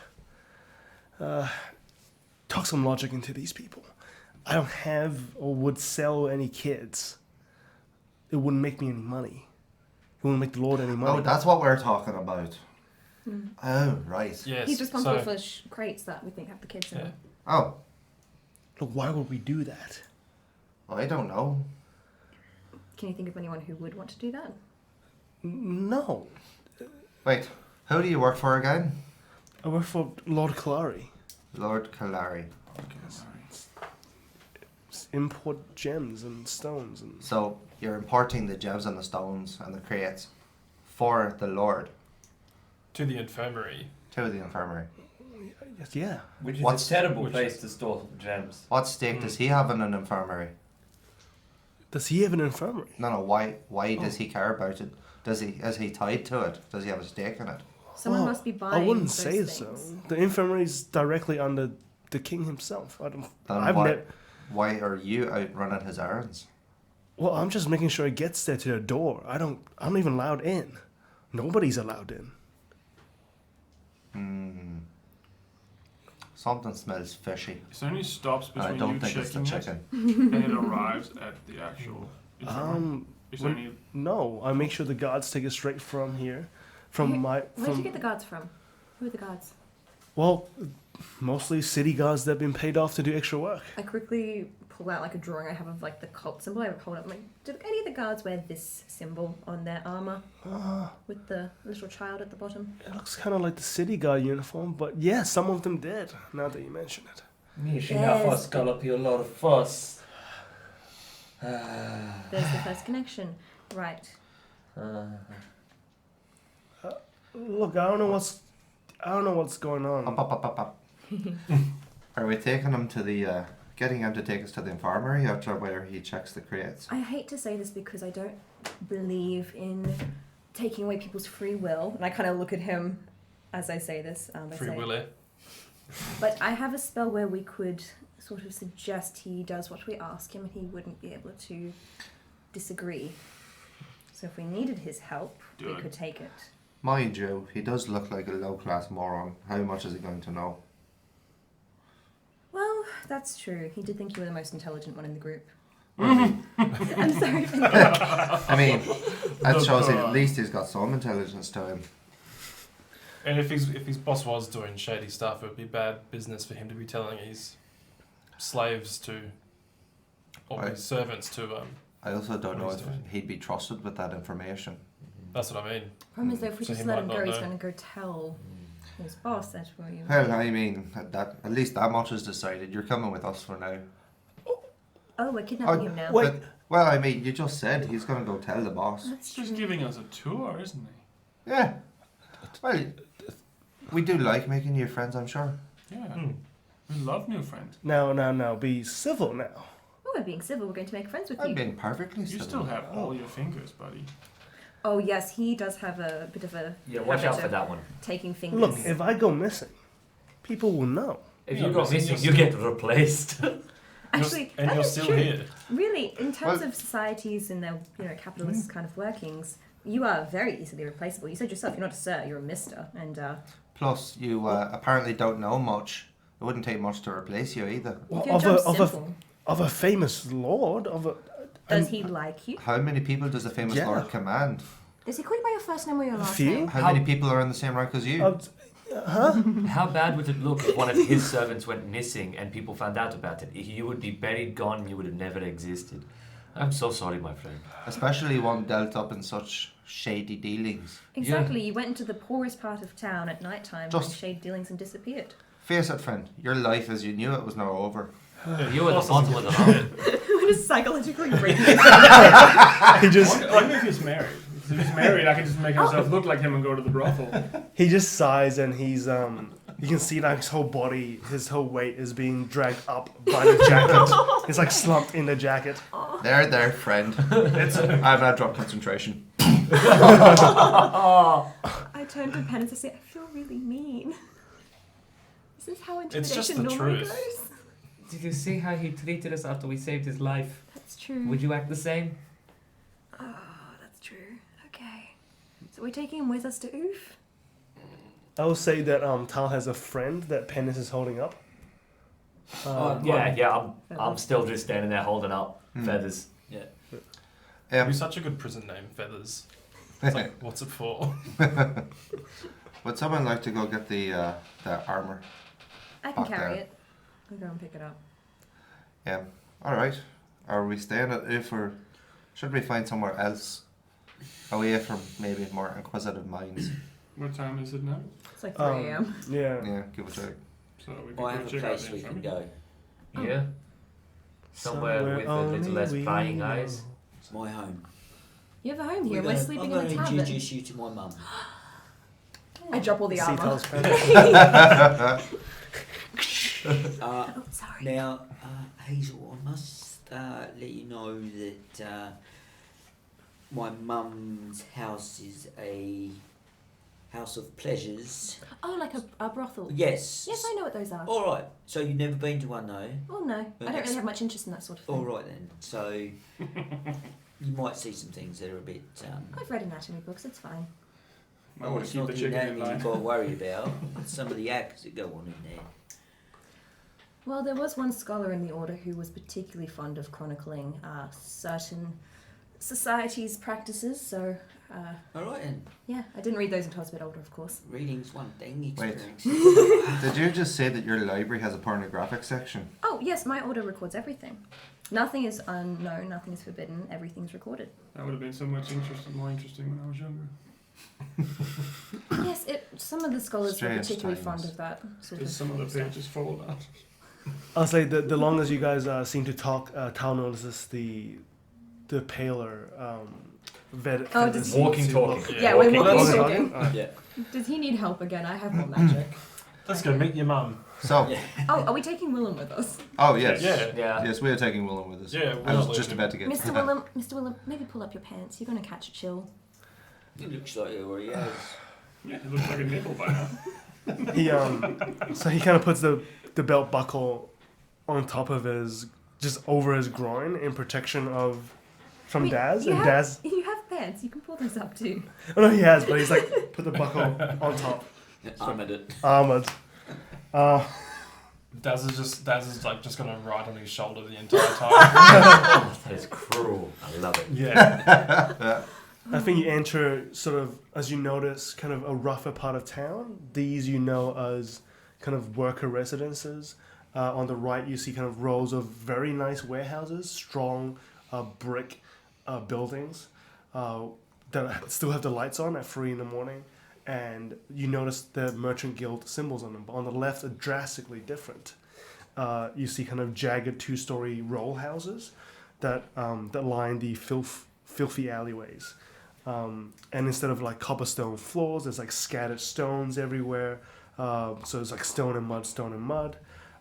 Talk some logic into these people. I don't have or would sell any kids. It wouldn't make me any money. It wouldn't make the Lord any money. Oh, that's what we're talking about. Oh, right. Yes. He's responsible so, for crates that we think have the kids in Yeah. them. Oh, Look, why would we do that? I don't know. Can you think of anyone who would want to do that? No. Wait, who do you work for again? I work for Lord Kalari. Lord Kalari. Import gems and stones and... So you're importing the gems and the stones and the crates for the Lord To the infirmary. to the infirmary. Yes, yeah. Which is What's- a terrible which place is- to store gems. What stake does he have in an infirmary? Does he have an infirmary? No, why does he care about it? Is he tied to it? Does he have a stake in it? Someone Well, must be buying I wouldn't those say things. so. The infirmary is directly under the king himself. Then I've why, never... why are you out running his errands? Well, I'm just making sure it gets there to the door. I'm not even allowed in. Nobody's allowed in. Something smells fishy. Is there any stops And I between don't you think it's the checking it chicken. and it arrives at the actual infirmary? Is there any? No, I make sure the guards take it straight from here. From my... Where did you get the guards from? Who are the guards? Well, mostly city guards that have been paid off to do extra work. I quickly pull out like a drawing I have of like the cult symbol. I hold up. I'm like, do any of the guards wear this symbol on their armor with the little child at the bottom? It looks kind of like the city guard uniform, but yeah, some of them did, now that you mention it. Yes. Scallop you a lot of fuss. There's the first connection. Right. Look, I don't know what's going on. Up. Are we taking him to the, getting him to take us to the infirmary after where he checks the crates? I hate to say this because I don't believe in taking away people's free will. And I kind of look at him as I say this. I Free say, Willy. But I have a spell where we could sort of suggest he does what we ask him and he wouldn't be able to disagree. So if we needed his help, we Good. could take it. Mind you, he does look like a low-class moron. How much is he going to know? Well, that's true. He did think you were the most intelligent one in the group. I I'm sorry. mean, that shows at least he's got some intelligence to him. And if his boss was doing shady stuff, it would be bad business for him to be telling his slaves to, or Right. his servants to. I also don't know What if he's doing. he'd be trusted with that information. That's what I mean. Problem is though, if we So just he let might him not go, he's know. going to go tell his boss that we. Well, I mean, that at least that much is decided. You're coming with us for now. Oh, we're kidnapping Oh, him now. wait. Well, I mean, you just said he's going to go tell the boss. That's He's just giving us a tour, isn't he? Yeah. Well, we do like making new friends, I'm sure. Yeah. We love new friends. Now, be civil now. Oh, we're being civil. We're going to make friends with I'm you. being perfectly You civil. still have all your fingers, buddy. Oh yes, he does have a bit of a Yeah, watch habit out for of that one. taking fingers. Look, if I go missing, people will know. If Yeah, you go but missing, you're you get replaced. Actually, and that you're is still true. here. Really, in terms Well- of societies and their capitalist kind of workings, you are very easily replaceable. You said yourself, you're not a sir, you're a mister, and Plus, you apparently don't know much. It wouldn't take much to replace you either. Well, if your job's simple, of a famous lord, does he like you? How many people does the famous Yeah. Lord command? Does he call you by your first name or your last few. name? How many people are in the same rank as you? How bad would it look if one of his servants went missing and people found out about it? You would be buried, gone, you would have never existed. I'm so sorry, my friend. Especially one dealt up in such shady dealings. Exactly, you went into the poorest part of town at night time and Just- shade dealings and disappeared. Face it, friend. Your life as you knew it was now over. You were the bottom of the mountain. We're just psychologically breaking he just What if he's married? If he's married, I can just make myself look like him and go to the brothel. he just sighs and he's you can see like his whole body, his whole weight is being dragged up by the jacket. He's like slumped in the jacket. There, friend. I've not dropped concentration. I turned to Pen and say, I feel really mean. Is this how It's just intimidation the normally truth. goes? Did you see how he treated us after we saved his life? That's true. Would you act the same? Oh, that's true. Okay. So we're taking him with us to Oof? I will say that Tal has a friend that Penis is holding up. I'm still just standing there holding up feathers. Yeah. It'd be such a good prison name, Feathers. It's like, what's it for? Would someone like to go get the armor? I can Back carry there. it. I'll go and pick it up. Yeah. All right. Are we staying at if or should we find somewhere else away from maybe more inquisitive minds? What time is it now? It's like 3 a.m. Yeah. Yeah, give it a take. So we I can have go a check out place the we can infirmary. go. Yeah. Somewhere with a little only less we prying know. eyes. It's my home. You have a home here. We're I'm sleeping in going the to tavern. introduce you to my mum. I drop all the armor. Seatal's friend. Oh, sorry. Now, Hazel, I must let you know that my mum's house is a house of pleasures. Oh, like a brothel. Yes. Yes, I know what those are. All right. So you've never been to one, though? Well, no, I don't really have much interest in that sort of thing. All right then. So you might see some things that are a bit. I've read anatomy books. It's fine. Might want It's to keep not the the chicken in anatomy line. you've got to worry about. It's some of the acts that go on in there. Well, there was one scholar in the order who was particularly fond of chronicling certain societies' practices. So, All right then. yeah, I didn't read those until I was a bit older, of course. Reading's one thing. Wait. Experience. Did you just say that your library has a pornographic section? Oh, yes, my order records everything. Nothing is unknown, nothing is forbidden, everything's recorded. That would have been so much more interesting when I was younger. Yes, some of the scholars Strange were particularly times. fond of that sort of Just some of the stuff. pages fall out. I'll say the longer you guys seem to talk, Tal notices the paler Oh, does he- Walking, talking. Yeah, we're Walking, walking, talking. talking. Yeah. Does he need help again? I have more magic. Let's go meet your mum. So, Yeah. Oh, are we taking Willem with us? oh yes, Yeah. Yeah. yes, we are taking Willem with us. Yeah, I was Willem. just about to get. Mr. Willem, maybe pull up your pants. You're going to catch a chill. It looks like it already has. Yeah, it looks like a nipple by now. He so he kind of puts the belt buckle on top of his, just over his groin in protection from Wait, Daz, you and have- Daz. You have pants. You can pull those up too. Oh no, he has, but he's like put the buckle on top, Armoured it. armored. Daz is like just gonna ride on his shoulder the entire time. Oh, that is cruel. I love it. Yeah. I think you enter sort of, as you notice, kind of a rougher part of town. These you know as kind of worker residences. On the right, you see kind of rows of very nice warehouses, strong brick buildings that still have the lights on at 3 a.m. And you notice the Merchant Guild symbols on them. But on the left are drastically different. You see kind of jagged 2-story row houses that line the filthy alleyways. And instead of like cobblestone floors, there's like scattered stones everywhere. So it's like stone and mud.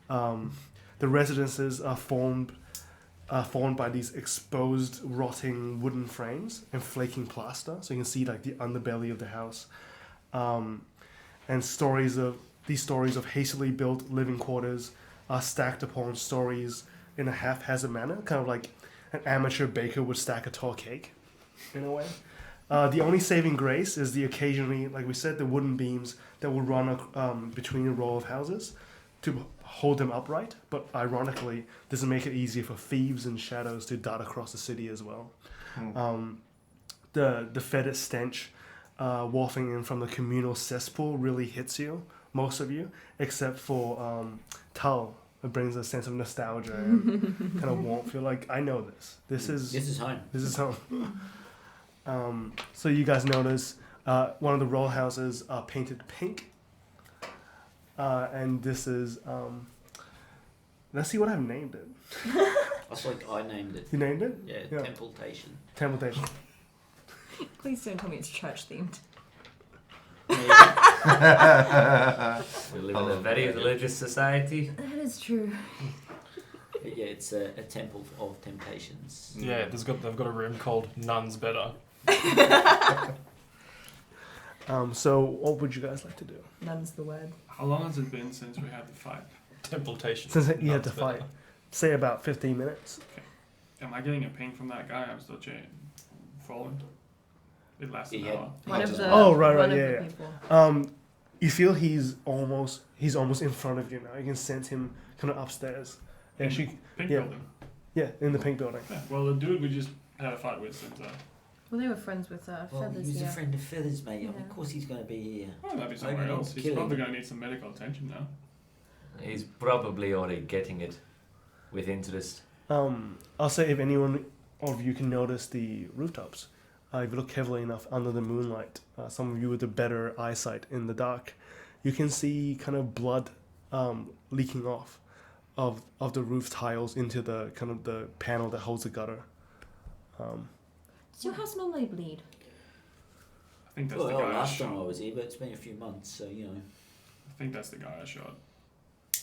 The residences are formed by these exposed, rotting wooden frames and flaking plaster. So you can see like the underbelly of the house. And these stories of hastily built living quarters are stacked upon stories in a haphazard manner, kind of like an amateur baker would stack a tall cake, in a way. The only saving grace is the occasionally, like we said, the wooden beams that will run between a row of houses to hold them upright. But ironically, this will make it easier for thieves and shadows to dart across the city as well. The fetid stench wafting in from the communal cesspool really hits you, most of you, except for Tal. It brings a sense of nostalgia and kind of warmth. You're like, I know this. This is home. This is home. So you guys notice one of the row houses are painted pink. And this is, let's see what I've named it. That's like I named it. You named it? Yeah, Yeah. Templetation. Templetation. Please don't tell me it's church themed. We live in a very religious society. That is true. Yeah, it's a temple of temptations. Yeah, they've got a room called Nuns Better. So what would you guys like to do? None's the word. How long has it been since we had the fight? Temptation. Since you had Nuns to fight, Better. say about 15 minutes. Am I getting a ping from that guy? I'm still following. It lasted He an had- hour. One of the. Oh, right, one yeah, of yeah. the people. You feel he's almost in front of you now. You can sense him kind of upstairs. Actually, Pink yeah. building. yeah, in the pink building. Yeah, well, the dude we just had a fight with since Well, they were friends with Well, Feathers he's here. a friend of Feathers, mate. Yeah. Of course he's going to be here. Well, maybe Maybe somewhere not else. He's kill him. probably going to need some medical attention now. He's probably already getting it with interest. I'll say if anyone of you can notice the rooftops, if you look heavily enough under the moonlight, some of you with a better eyesight in the dark, you can see kind of blood leaking off of the roof tiles into the kind of the panel that holds the gutter. Does your house normally bleed? I think that's Well, the guy I last time I shot. was here, but it's been a few months, so you know. I think that's the guy I shot.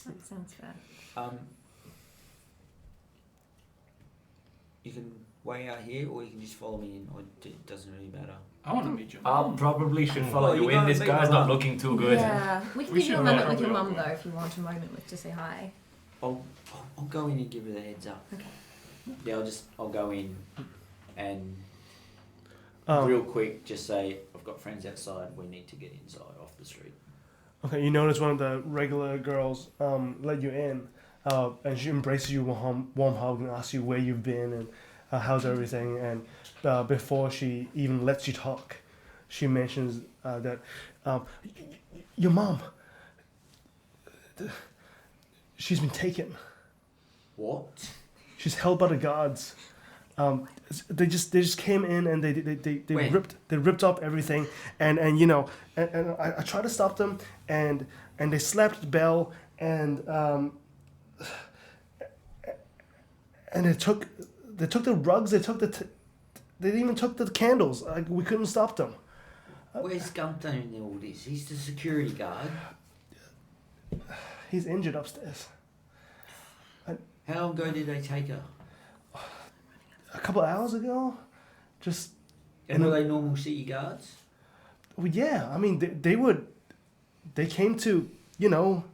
That sounds fair. You can wait out here, or you can just follow me in. Or it doesn't really matter. I want to meet you. I probably should follow Well, you you in. gotta This meet guy's my not mum. looking too good. Yeah, we can We give you a should moment with your probably mum go. though, if you want a moment with to say hi. I'll go in and give her the heads up. Okay. Yeah, I'll go in and Um, real quick just say I've got friends outside. We need to get inside off the street. Okay, you notice one of the regular girls let you in, and she embraces you with a warm hug and asks you where you've been and how's everything. And before she even lets you talk, she mentions that your mom, she's been taken. What? She's held by the guards. They just came in and they When? ripped up everything and you know and I tried to stop them and they slapped Belle and they took the rugs, they even took the candles. We couldn't stop them. Where's Gunther in all this? He's the security guard. He's injured upstairs. How long ago did they take her? A couple hours ago, just And were they normal city guards? well, yeah. I mean, they came to, you know,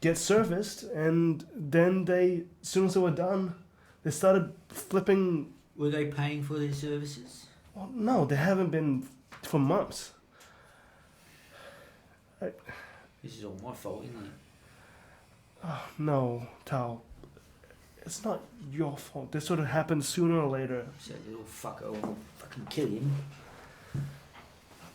get serviced, and then as soon as they were done, they started flipping. Were they paying for their services? Well, no, they haven't been for months. This is all my fault, isn't it? No, Tao, it's not your fault. This sort of happened sooner or later. So that little fucker will fucking kill him.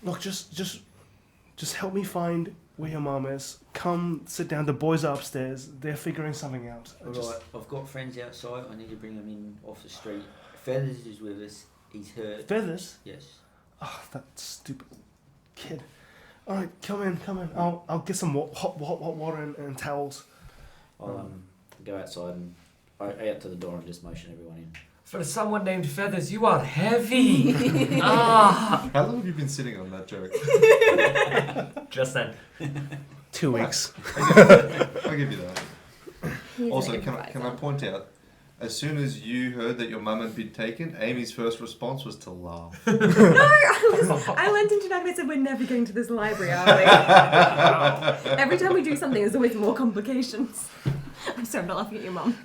Look, just help me find where your mom is. Come sit down. The boys are upstairs. They're figuring something out. Alright, I've got friends outside. I need to bring them in off the street. Feathers is with us. He's hurt. Feathers. Yes. Oh, that stupid kid. All right, come in. I'll get some hot water and towels. I'll go outside and out to the door and just motion everyone in. For someone named Feathers, you are heavy. Ah. How long have you been sitting on that joke? Just then. 2 weeks. I'll give you that. He's Also, an can I improviser. point out, as soon as you heard that your mum had been taken, Amy's first response was to laugh. No, I went into that and I said, we're never going to this library, are we? Every time we do something, there's always more complications. I'm sorry, I'm not laughing at your mum.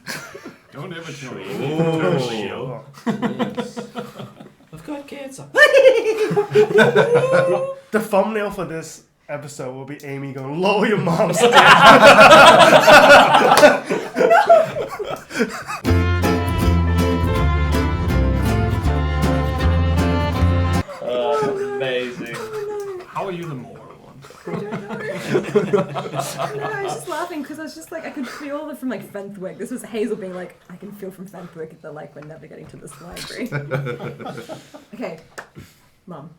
Don't ever tell me. Oh. Yes. I've got cancer. The thumbnail for this episode will be Amy going, "Lower your mom's." Amazing. How are you the moral one? No, I was just laughing because I was just like, I could feel it from like Fenthwick. This was Hazel being like, I can feel from Fenthwick that like, we're never getting to this library. Okay, Mum.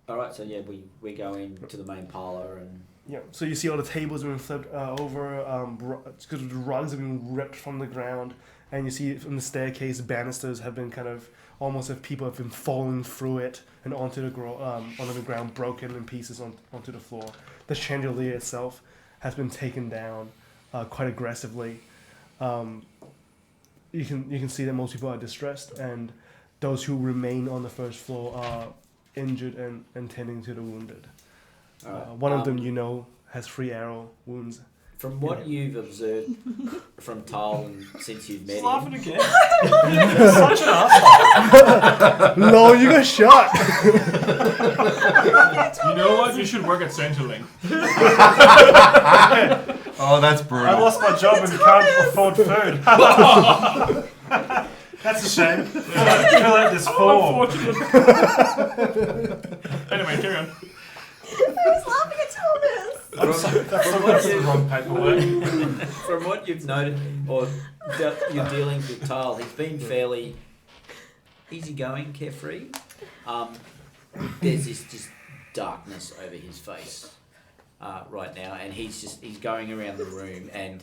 Alright, so yeah, we go into the main parlour and Yeah. So you see all the tables have been flipped over. Because the rugs have been ripped from the ground, and you see from the staircase banisters have been kind of almost as people have been falling through it and onto the ground, broken in pieces onto the floor. The chandelier itself has been taken down quite aggressively. You can see that most people are distressed, and those who remain on the first floor are injured and tending to the wounded. alright. One of them, has 3 arrow wounds From what you've observed from Tal and since you've met He's him, laughing again. You're such an asshole. Lol, you got shot. You know what? You should work at Centrelink. Oh, that's brutal. I lost my job and can't afford food. That's a shame. Fill out this form. Unfortunate. Anyway, carry on. Who's laughing at Thomas? That's the wrong paperwork. from what you've noted or your dealings with Tal, he's been fairly easygoing, carefree. There's this just darkness over his face right now, and he's going around the room and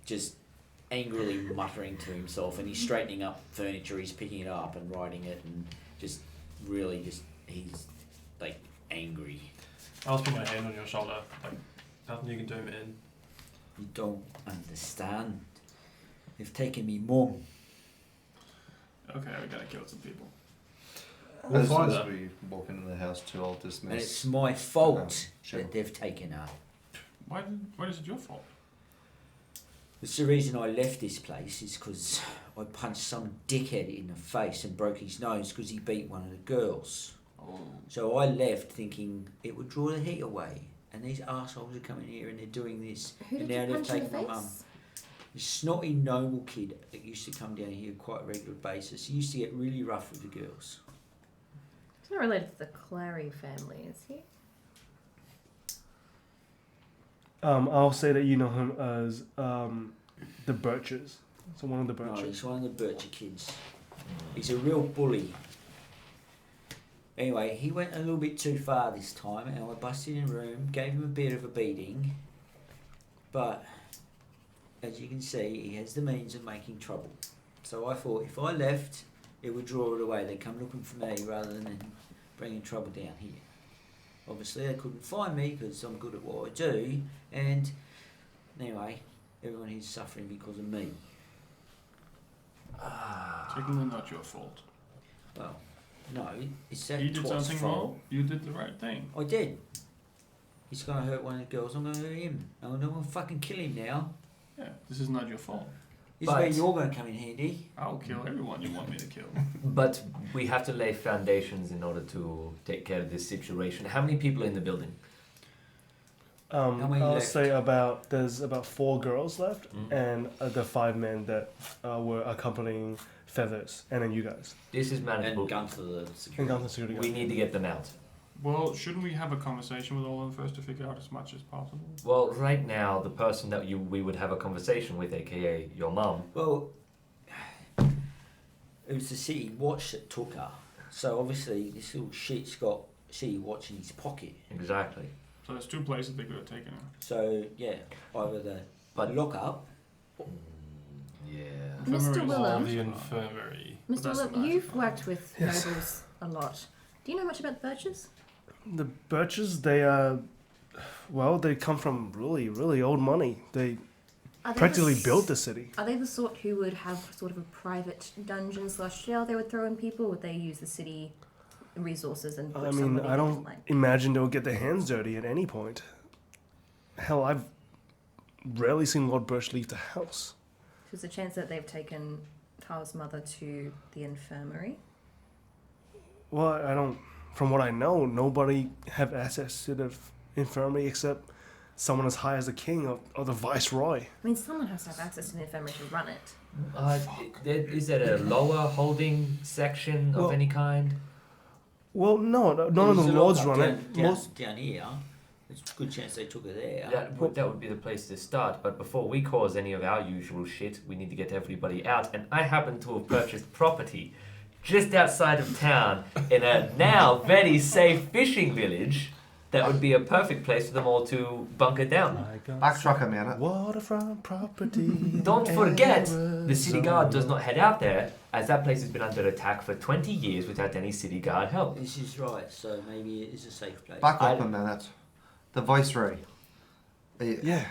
just angrily muttering to himself, and he's straightening up furniture, he's picking it up and writing it, and just really he's like angry. I'll just put my hand on your shoulder. Like, nothing you can do, man. You don't understand. They've taken me mum. Okay, we gotta kill some people. We'll As find her. we walk into the house, to all dismiss. And it's my fault Sure. that they've taken her. Why is it your fault? It's the reason I left this place is because I punched some dickhead in the face and broke his nose because he beat one of the girls. Oh. So I left thinking it would draw the heat away. And these arseholes are coming here and they're doing this. Who and did now you they've punch in the taken my mum. face? The snotty noble kid that used to come down here quite a regular basis. He used to get really rough with the girls. He's not related to the Clary family, is he? I'll say that you know him as the Birches. So one of the No, Birches. he's one of the Bircher kids. He's a real bully. Anyway, he went a little bit too far this time, and I busted in a room, gave him a bit of a beating. But, as you can see, he has the means of making trouble. So I thought if I left, it would draw it away. They'd come looking for me rather than bringing trouble down here. Obviously, they couldn't find me because I'm good at what I do. And, anyway, everyone here's suffering because of me. Technically not your fault. Well, no, it's that He did twat's something fault. wrong. You did the right thing. I did. He's gonna hurt one of the girls. I'm gonna hurt him. I'm gonna fucking kill him now. Yeah, this is not your fault. This is where you're gonna come in handy. I'll kill everyone you want me to kill. But we have to lay foundations in order to take care of this situation. How many people are in the building? How many I'll left? say there's about 4 girls left, and the 5 men that were accompanying Feathers, and then you guys. This is manageable. and Gunther the And security. Gunther security We guard. need to get them out. Well, shouldn't we have a conversation with all of them first to figure out as much as possible? Well, right now, the person that we would have a conversation with, aka your mum, Well, it was the city watch that took her. So obviously this little shit's got city watch in his pocket. exactly. So there's 2 places they could have taken her. So yeah, either the But- lock up. Yeah. Mr. Infirmary is- Oh, Willem, the infirmary. Mr. That's Willem, the you've worked with Yes. nobles a lot. Do you know much about the Birches? The Birches, they they come from really, really old money. They Are they practically the s- built the city. Are they the sort who would have sort of a private dungeon / jail they would throw in people? Would they use the city resources and put I mean, somebody I they don't didn't like? imagine they'll get their hands dirty at any point. Hell, I've rarely seen Lord Birch leave the house. There's a chance that they've taken Tar's mother to the infirmary. Well, I don't. From what I know, nobody have access to the infirmary except someone as high as the king or the viceroy. I mean, someone has to have access to the infirmary to run it. Is there a lower holding section Well- of any kind? Well, no, none of the There's a lords lock-up run down, it. Down, Most down here. There's a good chance they took her there. That would be the place to start. But before we cause any of our usual shit, we need to get everybody out. And I happen to have purchased property just outside of town in a now very safe fishing village. That would be a perfect place for them all to bunker down. Backtrack a minute. Waterfront property. Don't forget, Arizona. the city guard does not head out there, as that place has been under attack for 20 years without any city guard help. This is right, so maybe it is a safe place. Back up a minute. The viceroy. Yeah.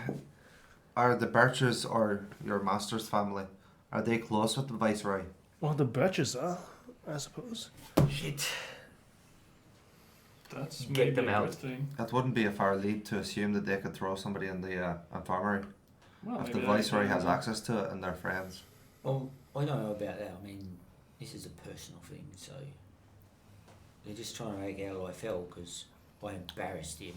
Are the Birches or your master's family, are they close with the viceroy? Well, the Birches are, I suppose. Shit. That's Get maybe them a out. good thing. That wouldn't be a far leap to assume that they could throw somebody in the infirmary. Well, If the maybe Viceroy they- has access to it and they're friends. Well, I don't know about that. I mean, this is a personal thing, so they're just trying to make our life hell because I embarrassed him.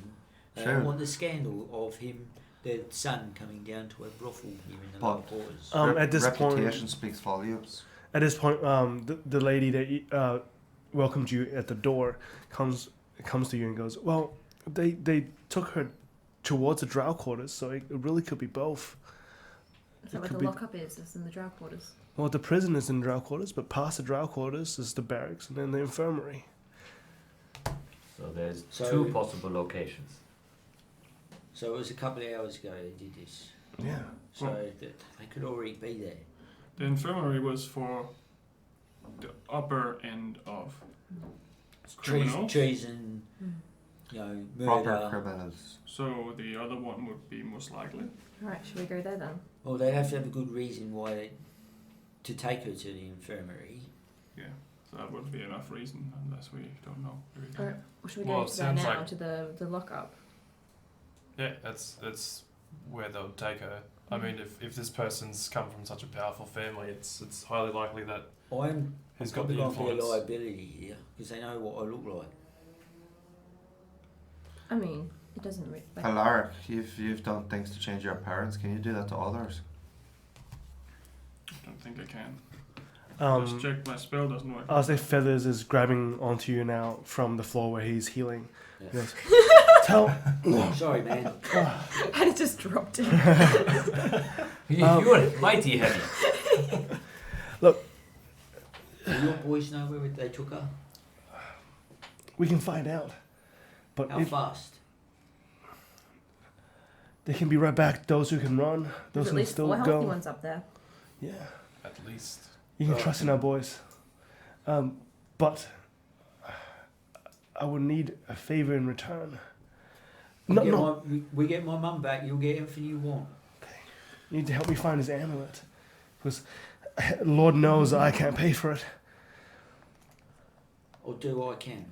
They Sure. don't want the scandal of him, their son, coming down to a brothel here in the lower But- quarters. At this Reputation point, speaks volumes. the lady that welcomed you at the door comes to you and goes, "Well, they took her towards the drow quarters, so it really could be both. Is that It where could the be- lockup is? It's in the drow quarters. Well, the prison is in drow quarters, but past the drow quarters is the barracks and then the infirmary." So there's So- 2 possible locations. So it was a couple of hours ago they did this. Yeah. So that they could already be there. The infirmary was for the upper end of criminals. Treason, you know, Proper murder. criminals. So the other one would be most likely. Alright, should we go there then? Well, they have to have a good reason why to take her to the infirmary. Yeah. So that would be enough reason, unless we don't know. everything. Alright, or should we Well, go it to there sounds now, like- to the lockup? Yeah, that's where they'll take her. I mean, if this person's come from such a powerful family, it's highly likely that I'm he's got probably the going to be a influence. liability here because they know what I look like. I mean, it doesn't really. Alaric, you've done things to change your appearance. Can you do that to others? I don't think I can. Just Um, check my spell doesn't work. I'll say Feathers is grabbing onto you now from the floor where he's healing. He Yeah. goes, "Tell." Sorry, man. And it just dropped it. You're mighty heavy. Do your boys know where they took her? We can find out, but How if fast? they can be right back. Those who can run, There's those at who can least still 4 healthy go. ones up there. Yeah, At least. you can Right. trust in our boys. But I would need a favor in return. No, no. We get my mum back, you'll get everything you want. You need to help me find his amulet, because Lord knows I can't pay for it. Or do what I can.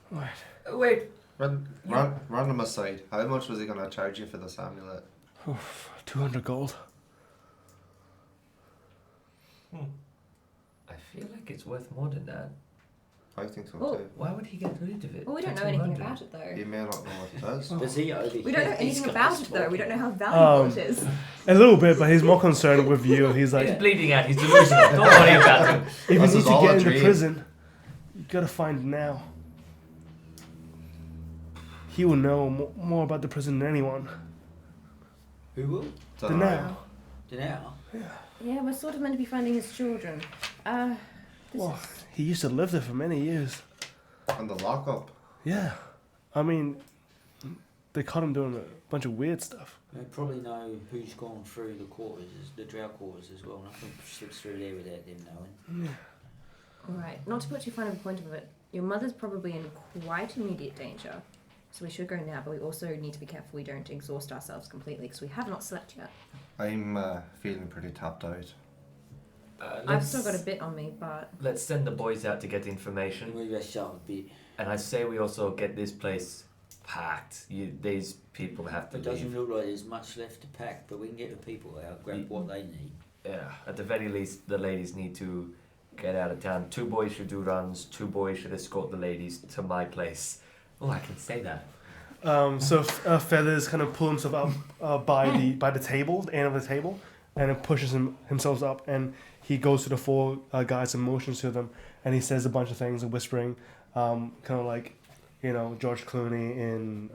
Right. Wait, Run them aside. How much was he going to charge you for this amulet? 200 gold. I feel like it's worth more than that. I think so Oh. too. Why would he get rid of it? Well, we don't for know anything 200? about it though. You may not know what it does. Does he owe We don't know these anything guys about it though. We don't know how Um, valuable it is. A little bit, but he's more concerned with you. He's like, He's bleeding out. He's delusional. Don't worry about him. if you This need is to all get a into dream. prison, you gotta find now. He will know more about the prison than anyone. Who will? The now. The now? Yeah, we're sort of meant to be finding his children. This Well, is- he used to live there for many years. And the lockup. Yeah. I mean, they caught him doing a bunch of weird stuff. They probably know who's gone through the quarters, the drought quarters as well. Nothing slips through there without them knowing. Alright, not to put too fine of a point of it, your mother's probably in quite immediate danger. So we should go now, but we also need to be careful we don't exhaust ourselves completely because we have not slept yet. I'm feeling pretty tapped out. I've still got a bit on me, but Let's send the boys out to get And information. we rest up a bit. And I say we also get this place packed. These people have to It doesn't leave. look like there's much left to pack, but we can get the people out, grab what they need. Yeah, at the very least, the ladies need to get out of town. 2 boys should do runs. 2 boys should escort the ladies to my place. Oh, I can say that. So Feathers kind of pulls himself up by the table, the end of the table, and then pushes himself up, and he goes to the 4 guys and motions to them, and he says a bunch of things and whispering, kind of like, George Clooney in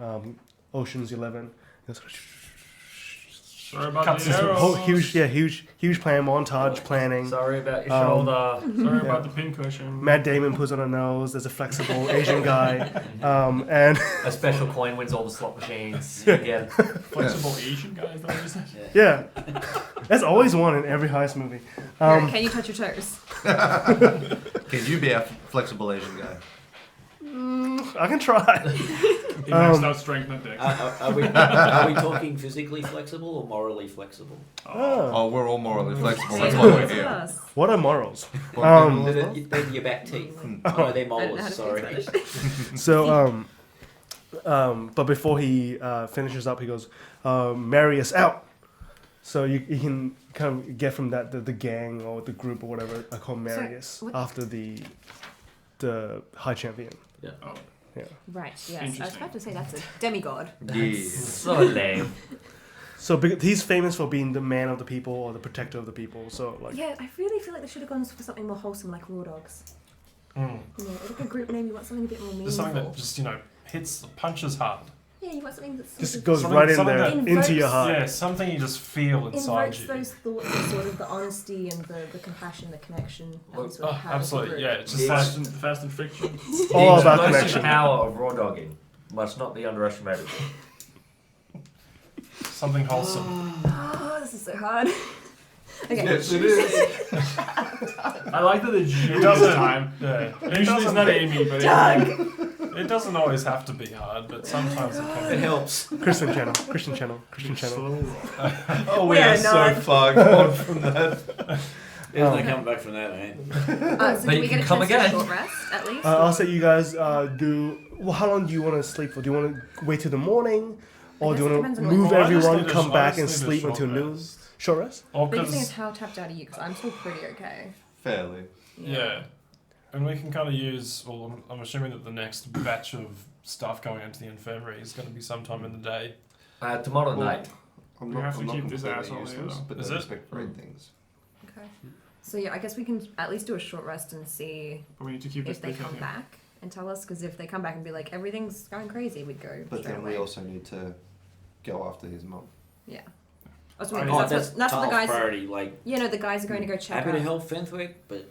Ocean's 11. He goes, Sorry about Cuts the his- arrow. huge plan montage planning. Sorry about your Um, shoulder. Sorry Yeah. about the pincushion. Matt Damon puts on a nose. There's a flexible Asian guy, and A special coin wins all the slot machines. Again. Flexible Asian guy, is that what you said? yeah, that's always one in every heist movie. can you touch your toes? Can you be a flexible Asian guy? I can try. He maxed out strength and dex. Are we talking physically flexible or morally flexible? Oh. Oh, we're all morally flexible. Yeah, That's why we're that's here. us. What are morals? Then your back teeth. Oh, no, they're I don't know how molars, to sorry. speak Spanish. So, but before he finishes up, he goes, "Marry us out." So you can kind of get from that the gang or the group or whatever are called Marius what- after the high champion. Oh, Right. Yes. I was Interesting. about to say that's a demigod. Yeah. So lame. So he's famous for being the man of the people or the protector of the people. So like Yeah, I really feel like they should have gone for something more wholesome, like Raw Dogs. Mm. You know, like a group name. You want something a bit more Just meaningful. something that just hits punches hard. Yeah, you want something that's just sort goes Something- right in something there that into your invokes- heart. Yeah, something you just feel of inside invokes you. those thoughts of sort of the honesty and the compassion, the connection that we Well, sort of have as a Absolutely, group. yeah. It's just like Fast and friction. All The about explosive connection. power of raw dogging must not be underestimated. something wholesome. Oh, this is so hard. Okay. Yes, it is. I like that it's you It this doesn't. time. Yeah. Usually it's not Amy, but It doesn't always have to be hard, but sometimes it can It be. helps. Christian channel. Oh, we We are are so not. far gone from that. There's no coming back from that, man. So But do you we can get a come chance to again. short rest at least? I'll say you guys do. Well, how long do you want to sleep for? Do you want to wait till the morning, or do guess you it want depends to on what move day. I just everyone, need a come sh- back, I and just need a sleep until short noon? rest. Short rest. Or Biggest thing is 'cause- how tapped out are you? Because I'm still pretty okay. Fairly. yeah. And we can kind of use, well, I'm assuming that the next batch of stuff going into the infirmary is going to be sometime in the day. Tomorrow Well, night. I'm We not, have to I'm not keep this completely asshole here, useless, though. but Is don't it? expect great things. Okay. So yeah, I guess we can at least do a short rest and see But we need to keep this if they big come here. back and tell us. Because if they come back and be like everything's going crazy, we'd go But straight then away. we also need to go after his mum. Yeah. That's I what, mean, that's what the guys. priority. Like, You know, the guys are going to go check. happy to out- help Fenthwick, but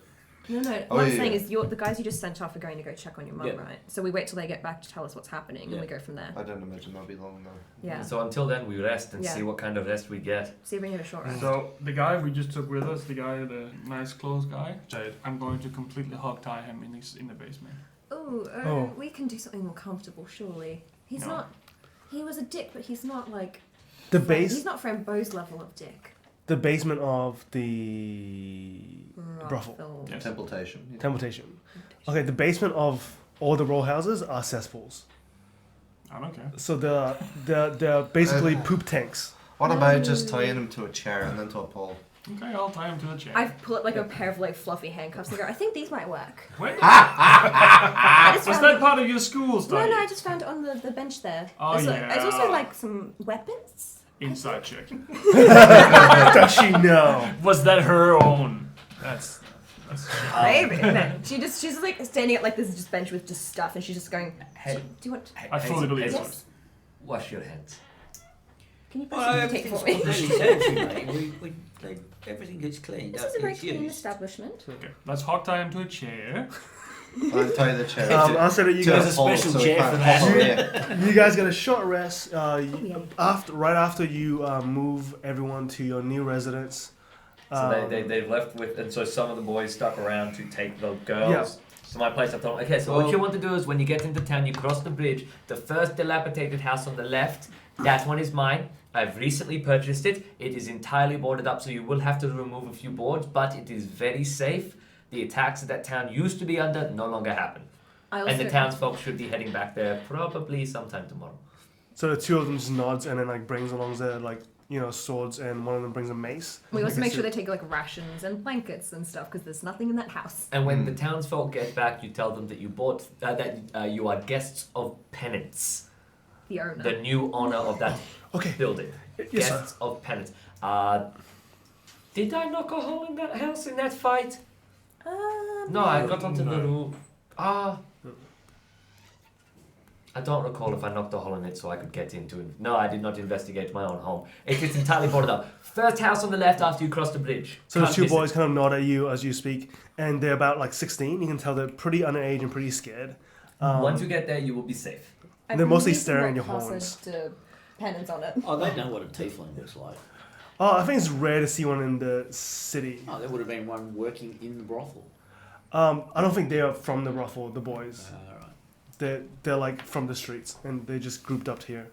No, Oh, what I'm yeah, saying yeah. is the guys you just sent off are going to go check on your mum, Yeah. right? So we wait till they get back to tell us what's happening, and Yeah. we go from there. I don't imagine that'll be long though. Yeah. So until then, we rest and Yeah. see what kind of rest we get. See if we can have a short rest. So the guy we just took with us, the guy, the nice clothes guy, Jade. I'm going to completely hog tie him in the basement. Ooh, Oh. we can do something more comfortable, surely. He's No. not. He was a dick, but he's not like. The He's base, not Frambo's level of dick. the basement of the brothel, Brothel. Yes. Temptation. Yeah. temptation. Okay, the basement of all the row houses are cesspools. I don't care. So they're basically poop tanks. What about just tying him to a chair and then to a pole? Okay, I'll tie him to the chair. I pull up like a pair of like fluffy handcuffs and go. I think these might work. Wait, I just was found that it- part of your school No, study? no, I just found it on the bench there. Oh, there's, there's also yeah. like some weapons. Inside check. Does she know? Was that her own? That's Maybe. No, she's just like standing at like this just bench with just stuff, and she's just going. Hey, Do you want? I fully believe Yes. it. wash your hands. Can you well, press take for me? everything's sanitary, mate. Everything gets cleaned. This up, is a very it's clean used. establishment. Okay, let's hog tie him to a chair. I'll tie the chair. I'll say that you to guys. There's a pole special so we chair can't for that. hobble, yeah. You guys get a short rest. yeah. Right after you move everyone to your new residence. So they've left with, and so some of the boys stuck around to take the girls to my place. I thought, okay, so what Well- you want to do is when you get into town, you cross the bridge. The first dilapidated house on the left, that one is mine. I've recently purchased it. It is entirely boarded up, so you will have to remove a few boards, but it is very safe. The attacks that town used to be under no longer happen. I also, And the townsfolk should be heading back there probably sometime tomorrow. So the two of them just nods and then like brings along their like swords, and one of them brings a mace. we also You make can sure see- they take like rations and blankets and stuff because there's nothing in that house. And when the townsfolk get back, you tell them that you bought you are guests of penance, The owner. the new owner of that Okay. building. Yes, sir. Guests of penance. Did I knock a hole in that house in that fight? No, I got onto the roof. I don't recall if I knocked a hole in it so I could get into it. No, I did not investigate my own home. It is entirely boarded up. First house on the left after you cross the bridge. So the Can't two miss it. boys kind of nod at you as you speak, and they're about like 16. You can tell they're pretty underage and pretty scared. Once you get there, you will be safe. They're mostly staring at your passage horns. to penance on it. Oh, they know what a tiefling looks like. Oh, I think it's rare to see one in the city. Oh, there would have been one working in the brothel. I don't think they are from the brothel, the boys. All right. They're like from the streets, and they just grouped up here.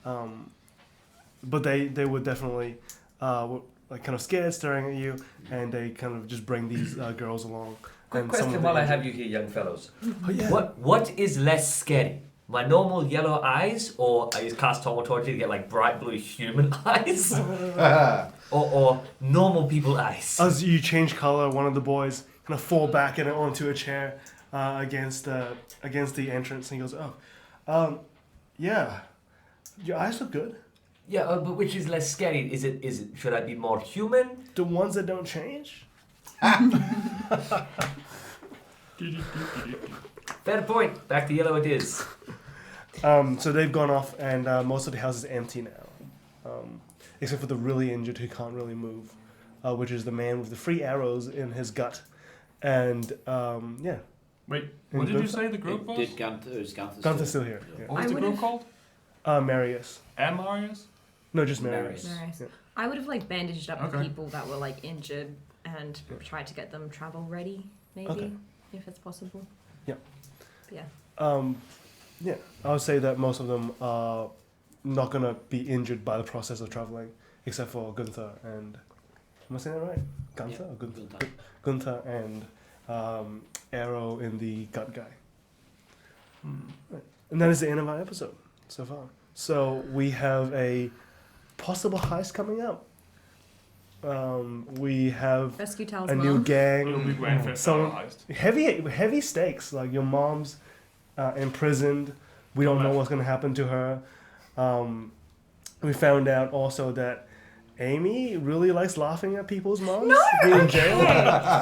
But they would definitely were, like kind of scared, staring at you, and they kind of just bring these girls along. Quick And some question of while the- I have you here, young fellows. Oh yeah. What is less scary? my normal yellow eyes, or I use cast Thaumaturgy to get like bright blue human eyes, or normal people eyes. As you change color, one of the boys kind of fall back and onto a chair against the entrance, and he goes, yeah, your eyes look good. Yeah, but which is less scary? Is it? Should I be more human? The ones that don't change. Fair point. Back to yellow it is. So they've gone off, and most of the house is empty now, except for the really injured who can't really move, which is the man with the 3 arrows in his gut, and yeah. Wait, what did you say the group was? Gunther's Gunther's still here. Yeah. What was the group called? Marius. Marius? No, just Marius. Marius. Yeah. I would have like bandaged up the Okay. people that were like injured and tried to get them travel ready, maybe, Okay. if it's possible. Yeah. But yeah. Yeah, I would say that most of them are not going to be injured by the process of traveling, except for Gunther and... Am I saying that right? Gunther? Or Gunther? Gunther and Arrow in the gut guy. Right. And that is the end of our episode so far. So we have a possible heist coming up. We have Rescue Tal's a new mom. It'll be gang. grand for Some heist. heavy stakes. Like your mom's imprisoned. We don't know what's going to happen to her. We found out also that Amy really likes laughing at people's moms No, being in okay. jail.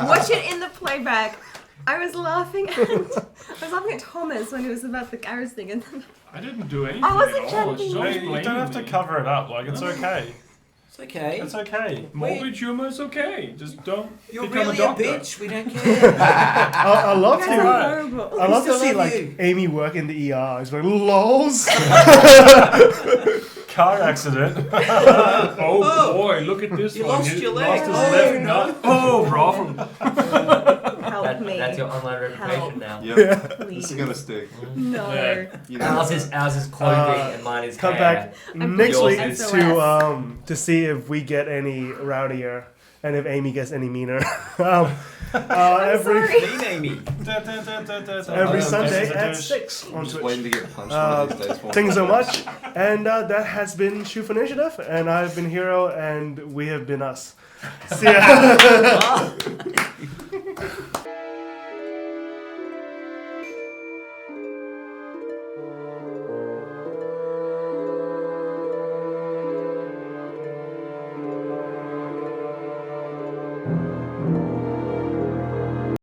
Watch it in the playback. I was laughing at Thomas when he was about the garage thing, and then I didn't do anything I wasn't at all. joking. She's always Hey, you don't have to blaming me. cover it up. Like, it's okay. It's okay. It's okay. Morbid humor is okay. Just don't You're become really a doctor. bitch. We don't care. I love you to. guys are Right. horrible. I love to still see love like you. Amy work in the ER. It's like lols. Car accident. Oh boy, look at this You one. lost He your lost leg. his Oh, left no. nut. Oh, Rafa. Help me. That's your online reputation Help. now. Yep. Please. This is gonna stick. No. Yeah. You know Ours that. is clothing and mine is Come hair. back I'm next yours week is to see if we get any rowdier and if Amy gets any meaner. Every sorry. Mean Amy. every Sunday This is a at douche. 6 I'm on just Twitch. waiting to get punched one of these days. Thank you so much. And that has been Chou for Initiative, and I've been Hero, and we have been us. See ya.